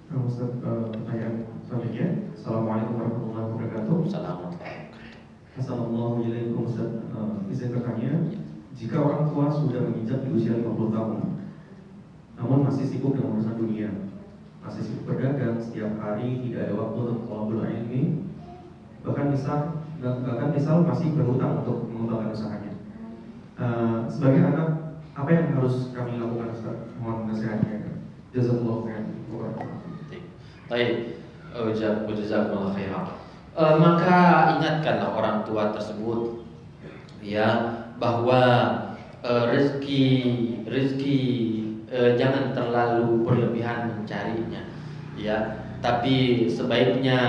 Ustaz, pertanyaan selanjutnya. Assalamualaikum warahmatullahi wabarakatuh. Assalamualaikum Ustaz. Izin bertanya, jika orang tua sudah menginjak di usia 50 tahun, namun masih sibuk dengan urusan dunia, masih sibuk berdagang, setiap hari tidak ada waktu untuk thalabul ilmi, bahkan misal masih berhutang untuk mengembangkan usahanya. Sebagai anak, apa yang harus kami lakukan Ustaz? Mohon nasihatnya. Jazakallahu khairan. Baik, jazakumullah khairan. Maka ingatkanlah orang tua tersebut ya bahwa rezeki jangan terlalu berlebihan mencarinya ya, tapi sebaiknya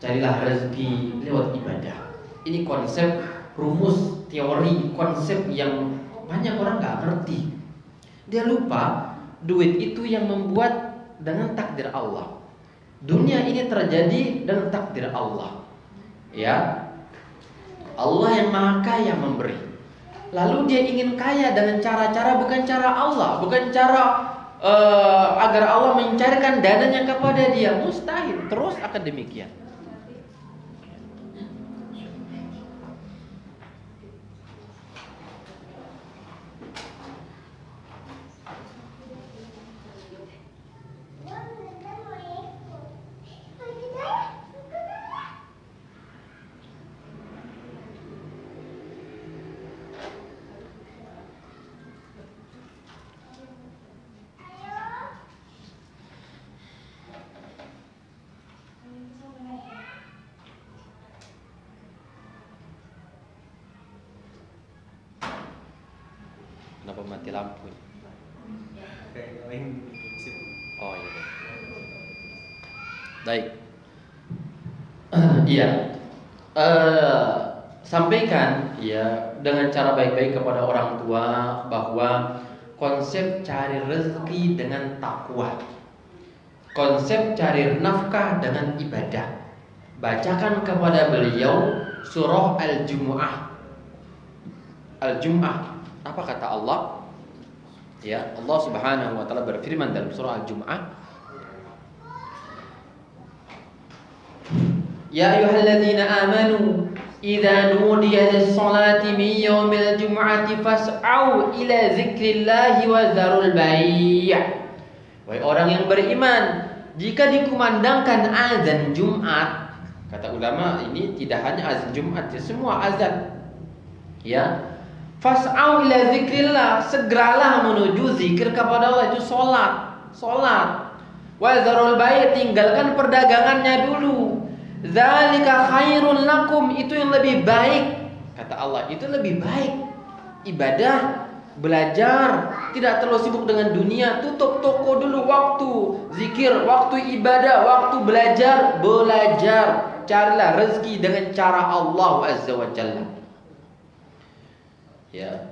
carilah rezeki lewat ibadah. Ini konsep rumus teori, konsep yang banyak orang gak ngerti. Dia lupa duit itu yang membuat dengan takdir Allah. Dunia ini terjadi dengan takdir Allah. Ya. Allah yang Maha Kaya memberi. Lalu dia ingin kaya dengan cara-cara bukan cara Allah, bukan cara agar Allah mencairkan dananya kepada dia. Mustahil. Terus akan demikian. Kenapa mati lampu? Oh iya. Baik. Iya. Sampaikan ya dengan cara baik-baik kepada orang tua bahwa konsep cari rezeki dengan takwa, konsep cari nafkah dengan ibadah. Bacakan kepada beliau surah Al-Jumu'ah. Al-Jumu'ah. Apa kata Allah? Ya, Allah Subhanahu wa taala berfirman dalam surah Al-Jumu'ah, Ya ayyuhalladzina amanu idza nudiya lis-salati min yaumil jumu'ati fas'au ila dzikrillahi wa dzarul bai'. Wahai orang yang beriman, jika dikumandangkan azan Jumat, kata ulama ini tidak hanya azan Jumat, ya semua azan. Ya. Fas'au ila zikrillah, segeralah menuju zikir kepada Allah, itu salat. Wa dzarul bai', tinggalkan perdagangannya dulu. Dzalika khairun lakum, itu yang lebih baik. Kata Allah, itu lebih baik. Ibadah, belajar, tidak terlalu sibuk dengan dunia. Tutup toko dulu, waktu zikir, waktu ibadah, waktu belajar. Carilah rezeki dengan cara Allah Azza wa Jalla. Ya.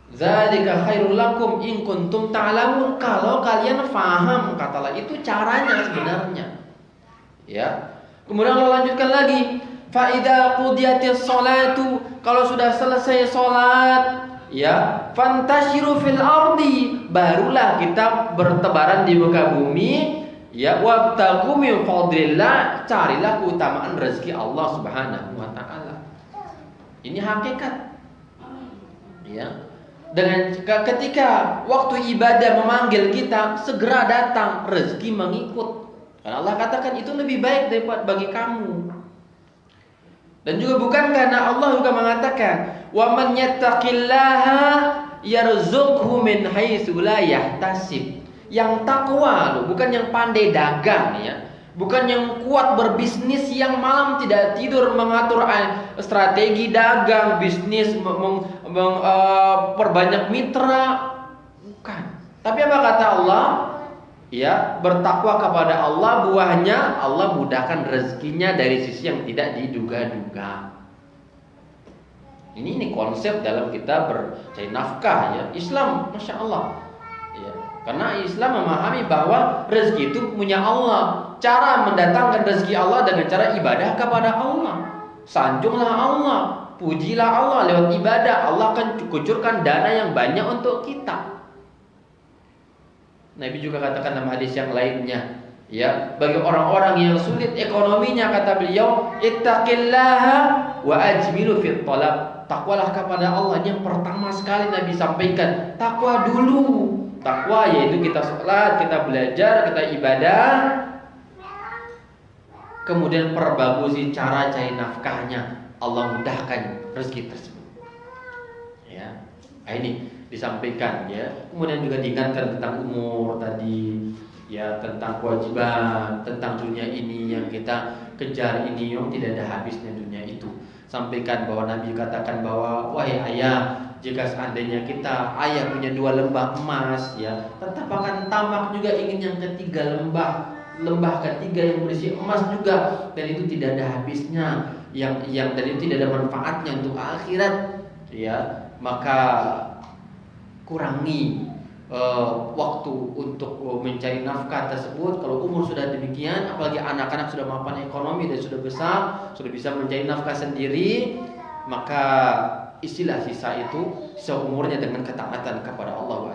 Dzalika khairul lakum in kuntum ta'lamun, kalau kalian faham, kata Allah, itu caranya sebenarnya. Ya. Kemudian Allah lanjutkan lagi, fa idza qudiyatis sholatu, kalau sudah selesai salat, ya, fantashiru fil ardi, barulah kita bertebaran di muka bumi, ya, wabtaghu min fadlillah, carilah keutamaan rezeki Allah Subhanahu wa taala. Ini hakikat. Ya. Dengan ketika waktu ibadah memanggil kita, segera datang, rezeki mengikut. Karena Allah katakan itu lebih baik daripada bagi kamu. Dan juga bukan karena Allah juga mengatakan, "Wa man yattaqillaha yarzuqhu min haitsu la yahtasib." Yang takwa loh, bukan yang pandai dagang ya. Bukan yang kuat berbisnis, yang malam tidak tidur mengatur strategi dagang, bisnis, perbanyak mitra. Bukan. Tapi apa kata Allah? Ya, bertakwa kepada Allah, buahnya Allah mudahkan rezekinya dari sisi yang tidak diduga-duga. Ini konsep dalam kita bercari nafkah ya. Islam, Masya Allah. Ya. Karena Islam memahami bahwa rezeki itu punya Allah. Cara mendatangkan rezeki Allah dengan cara ibadah kepada Allah. Sanjunglah Allah, pujilah Allah lewat ibadah. Allah akan kucurkan dana yang banyak untuk kita. Nabi juga katakan dalam hadis yang lainnya, ya, bagi orang-orang yang sulit ekonominya, kata beliau, ittaqillaha wa ajmilu fit talab. Takwalah kepada Allah. Yang pertama sekali Nabi sampaikan, takwa dulu. Takwa yaitu kita sholat, kita belajar, kita ibadah, kemudian perbagusi cara cari nafkahnya. Allah mudahkan rezeki tersebut. Ya, ini disampaikan, ya. Kemudian juga diingatkan tentang umur tadi, ya, tentang kewajiban, tentang dunia ini yang kita kejar ini yang tidak ada habisnya dunia itu. Sampaikan bahwa Nabi katakan bahwa wahai ayah, jika seandainya ayah punya 2 lembah emas, ya, tetap akan tamak juga ingin yang ketiga lembah ketiga yang berisi emas juga, dan itu tidak ada habisnya, yang dan itu tidak ada manfaatnya untuk akhirat, ya. Maka kurangi waktu untuk mencari nafkah tersebut. Kalau umur sudah demikian, apalagi anak-anak sudah mapan ekonomi dan sudah besar, sudah bisa mencari nafkah sendiri, maka istilah sisa umurnya dengan ketaatan kepada Allah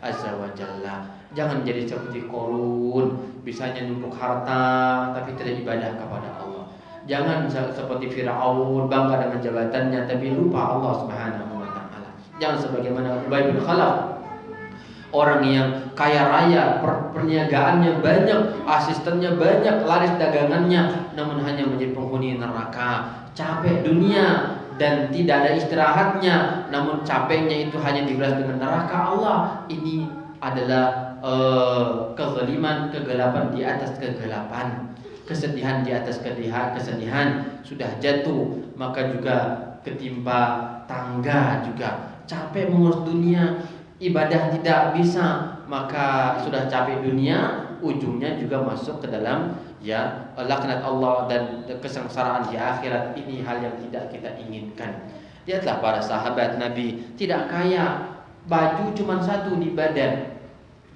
Azza wa Jalla. Jangan jadi seperti Qarun, bisanya numpuk harta tapi tidak ibadah kepada Allah. Jangan seperti Firaun, bangga dengan jabatannya tapi lupa Allah Subhanahu wa taala. Jangan sebagaimana Ubay bin Khalaf, orang yang kaya raya, perniagaannya banyak, asistennya banyak, laris dagangannya, namun hanya menjadi penghuni neraka. Capek dunia dan tidak ada istirahatnya, namun capeknya itu hanya dibalas dengan neraka Allah. Ini adalah kezaliman, kegelapan di atas kegelapan, kesedihan di atas kesedihan. Sudah jatuh, maka juga ketimpa tangga juga. Capek mengurus dunia, ibadah tidak bisa, maka sudah capek dunia, ujungnya juga masuk ke dalam, ya, laknat Allah dan kesengsaraan di akhirat. Ini hal yang tidak kita inginkan. Lihatlah para sahabat Nabi, tidak kaya, baju cuma 1 di badan,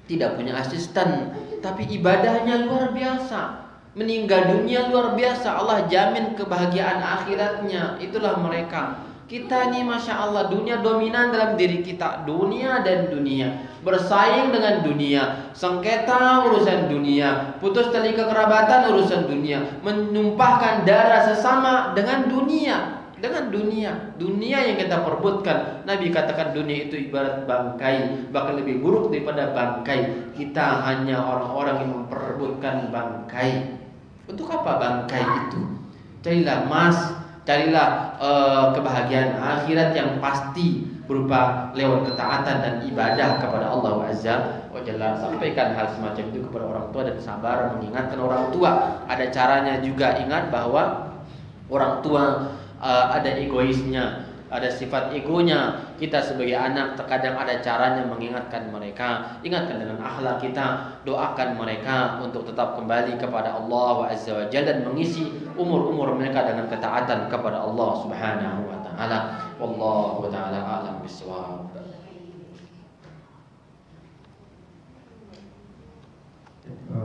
tidak punya asisten, tapi ibadahnya luar biasa. Meninggal dunia luar biasa, Allah jamin kebahagiaan akhiratnya. Itulah mereka. Kita ini Masya Allah, dunia dominan dalam diri kita. Dunia dan dunia, bersaing dengan dunia, sengketa urusan dunia, putus tali kekerabatan urusan dunia, menumpahkan darah sesama dengan dunia. Dunia yang kita perbutkan. Nabi katakan dunia itu ibarat bangkai, bahkan lebih buruk daripada bangkai. Kita hanya orang-orang yang memperebutkan bangkai. Untuk apa bangkai itu? Carilah emas, carilah kebahagiaan akhirat yang pasti berupa lewat ketaatan dan ibadah kepada Allah Azza wa Jalla. Sampaikan hal semacam itu kepada orang tua dan sabar mengingatkan orang tua. Ada caranya juga. Ingat bahwa orang tua ada egoisnya, ada sifat egonya. Kita sebagai anak terkadang ada caranya mengingatkan mereka. Ingatkan dengan akhlak kita, doakan mereka untuk tetap kembali kepada Allah Azza wa Jalla dan mengisi umur-umur mereka dengan ketaatan kepada Allah Subhanahu wa taala. Wallahu taala a'lam bissawab.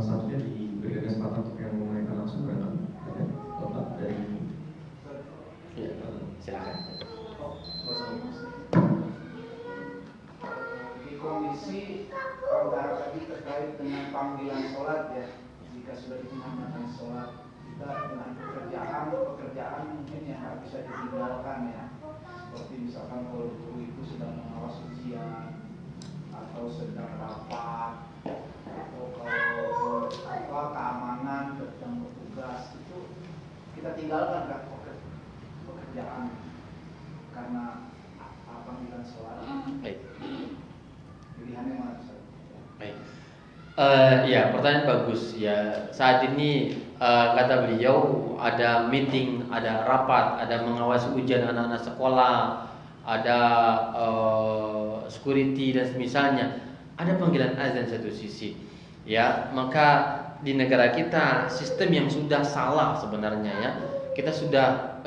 Selanjutnya diberikan kesempatan untuk yang menanyakan langsung barangkali ada Bapak dari. Ya, silakan. Di kondisi saudara tadi terkait dengan panggilan sholat, ya, jika sudah dikumandangkan sholat, kita dengan pekerjaan mungkin yang nggak bisa ditinggalkan, ya, seperti misalkan kalau guru itu sedang mengawas ujian atau sedang rapat, atau kalau keamanan sedang bertugas, itu kita tinggalkan kan pekerjaan karena panggilan sholat. Baik. Pilihannya mana Ustaz? Baik. Ya, pertanyaan bagus ya. Saat ini kata beliau ada meeting, ada rapat, ada mengawasi ujian anak-anak sekolah, ada security dan semisalnya. Ada panggilan azan satu sisi. Ya, maka di negara kita sistem yang sudah salah sebenarnya, ya. Kita sudah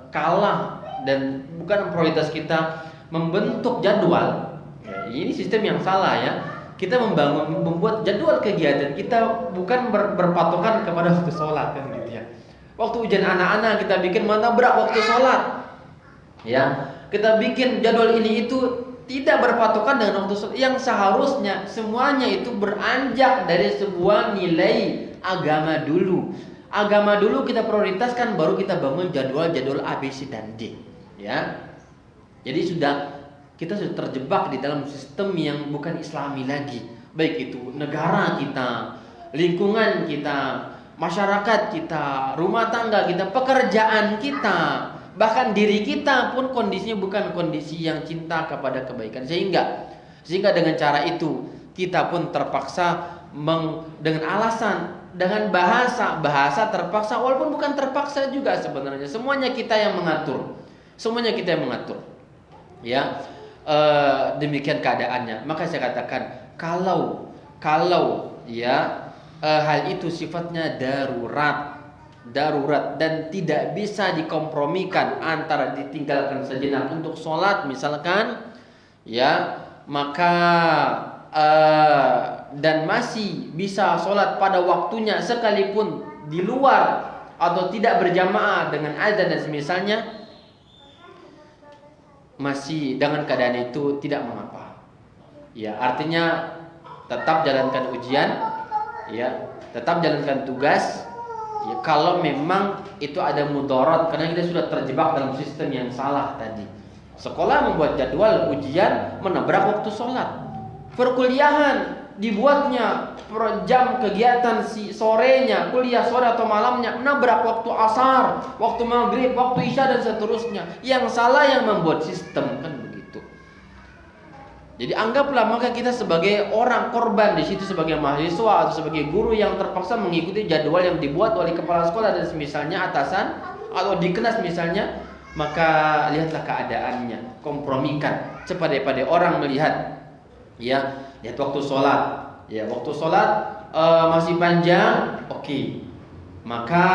kalah dan bukan prioritas kita membentuk jadwal, ya, Ini sistem yang salah ya. Kita membuat jadwal kegiatan kita bukan berpatokan kepada waktu sholat kan gitu ya. Waktu ujian anak-anak kita bikin menabrak waktu sholat. Ya, kita bikin jadwal ini itu tidak berpatokan dengan waktu sholat yang seharusnya semuanya itu beranjak dari sebuah nilai agama dulu. Agama dulu kita prioritaskan, baru kita bangun jadwal-jadwal A, B, C, dan D. Ya, jadi kita sudah terjebak di dalam sistem yang bukan Islami lagi. Baik itu negara kita, lingkungan kita, masyarakat kita, rumah tangga kita, pekerjaan kita, bahkan diri kita pun kondisinya bukan kondisi yang cinta kepada kebaikan. Sehingga dengan cara itu kita pun terpaksa dengan alasan, dengan bahasa terpaksa, walaupun bukan terpaksa juga sebenarnya. Semuanya kita yang mengatur. Ya. Demikian keadaannya. Maka saya katakan kalau ya hal itu sifatnya darurat dan tidak bisa dikompromikan antara ditinggalkan sejenak untuk sholat misalkan, ya, maka dan masih bisa sholat pada waktunya sekalipun di luar atau tidak berjamaah dengan azan dan semisalnya, masih dengan keadaan itu tidak mengapa. Ya, artinya tetap jalankan ujian, ya, tetap jalankan tugas. Ya, kalau memang itu ada mudarat karena kita sudah terjebak dalam sistem yang salah tadi. Sekolah membuat jadwal ujian menabrak waktu sholat. Perkuliahan dibuatnya per jam kegiatan sorenya, kuliah sore atau malamnya menabrak waktu asar, waktu maghrib, waktu isya dan seterusnya. Yang salah yang membuat sistem, kan begitu. Jadi anggaplah maka kita sebagai orang korban di situ, sebagai mahasiswa atau sebagai guru yang terpaksa mengikuti jadwal yang dibuat oleh kepala sekolah dan semisalnya, atasan atau dikenas misalnya, maka lihatlah keadaannya, kompromikan. Pada orang melihat, ya, lihat waktu sholat, ya, waktu sholat masih panjang, oke. Maka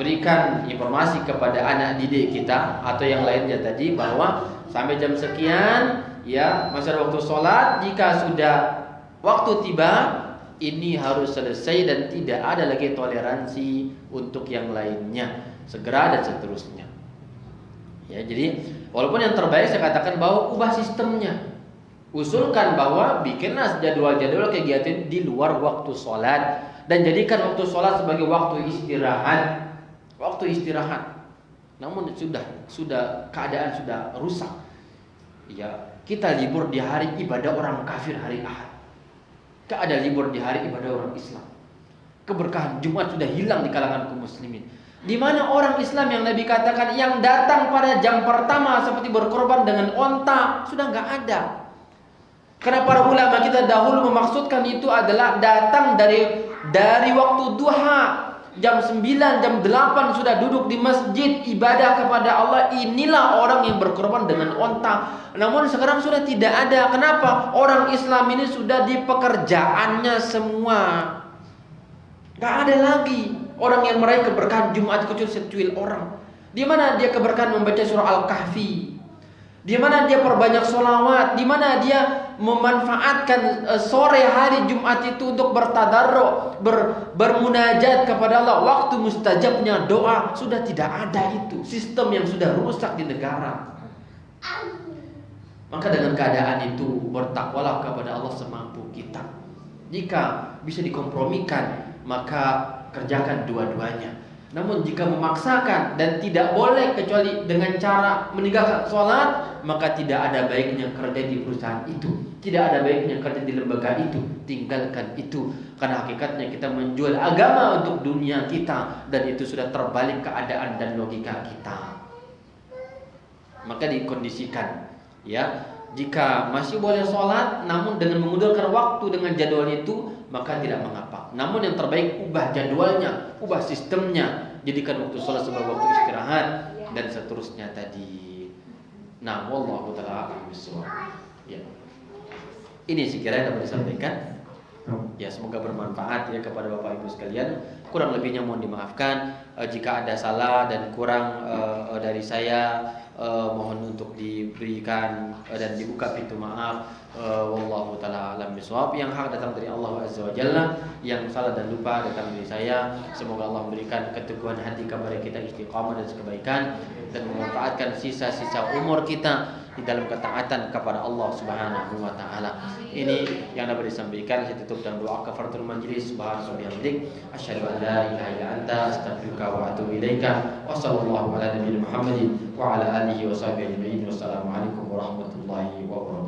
berikan informasi kepada anak didik kita atau yang lainnya tadi bahwa sampai jam sekian, ya, masih ada waktu sholat. Jika sudah waktu tiba, ini harus selesai dan tidak ada lagi toleransi untuk yang lainnya, segera dan seterusnya. Ya, jadi walaupun yang terbaik saya katakan bahwa ubah sistemnya. Usulkan bahwa bikinlah jadwal-jadwal kegiatan di luar waktu sholat dan jadikan waktu sholat sebagai waktu istirahat. Waktu istirahat. Namun sudah keadaan sudah rusak. Ya, kita libur di hari ibadah orang kafir hari Ahad. Tidak ada libur di hari ibadah orang Islam. Keberkahan Jumat sudah hilang di kalangan kaum muslimin. Di mana orang Islam yang Nabi katakan yang datang pada jam pertama seperti berkorban dengan onta sudah nggak ada. Karena para ulama kita dahulu memaksudkan itu adalah datang dari waktu duha, jam 9, jam 8 sudah duduk di masjid ibadah kepada Allah. Inilah orang yang berkorban dengan onta. Namun sekarang sudah tidak ada. Kenapa? Orang Islam ini sudah di pekerjaannya semua. Gak ada lagi orang yang meraih keberkahan Jumat kecuali secuil orang. Di mana dia keberkahan membaca surah Al-Kahfi? Di mana dia perbanyak sholawat? Di mana dia memanfaatkan sore hari Jumat itu untuk bertadarruk, bermunajat kepada Allah? Waktu mustajabnya doa sudah tidak ada itu. Sistem yang sudah rusak di negara. Maka dengan keadaan itu bertakwalah kepada Allah semampu kita. Jika bisa dikompromikan, maka kerjakan dua-duanya. Namun jika memaksakan dan tidak boleh kecuali dengan cara meninggalkan sholat, maka tidak ada baiknya kerja di perusahaan itu, tidak ada baiknya kerja di lembaga itu. Tinggalkan itu, karena hakikatnya kita menjual agama untuk dunia kita, dan itu sudah terbalik keadaan dan logika kita. Maka dikondisikan, ya, jika masih boleh sholat namun dengan mengundurkan waktu dengan jadwal itu, maka tidak mengapa. Namun yang terbaik ubah jadwalnya, ubah sistemnya, jadikan waktu sholat sebagai waktu istirahat dan seterusnya tadi. Nah, wallahu ta'ala a'lam bishawab. Ya. Ini sekiranya dapat disampaikan. Ya, semoga bermanfaat ya kepada Bapak Ibu sekalian. Kurang lebihnya mohon dimaafkan. Jika ada salah dan kurang dari saya, mohon untuk diberikan dan dibuka pintu maaf. Wallahu taala alam bisawab. Yang hak datang dari Allah Azza wa Jalla, yang salah dan lupa datang dari saya. Semoga Allah memberikan keteguhan hati kepada kita, istiqamah dan kebaikan, dan memanfaatkan sisa-sisa umur kita di dalam ketaatan kepada Allah Subhanahu wa taala. Ini yang dapat disampaikan. Saya tutup dengan doa kafaratul majlis. Subhanaka wa bihamdik, asyhadu an la ilaha illa anta, astaghfiruka wa atubu ilaika. Wa sallallahu ala nabiyina Muhammadin wa ala alihi wa sahbihi ajma'in. Wassalamualaikum warahmatullahi wabarakatuh.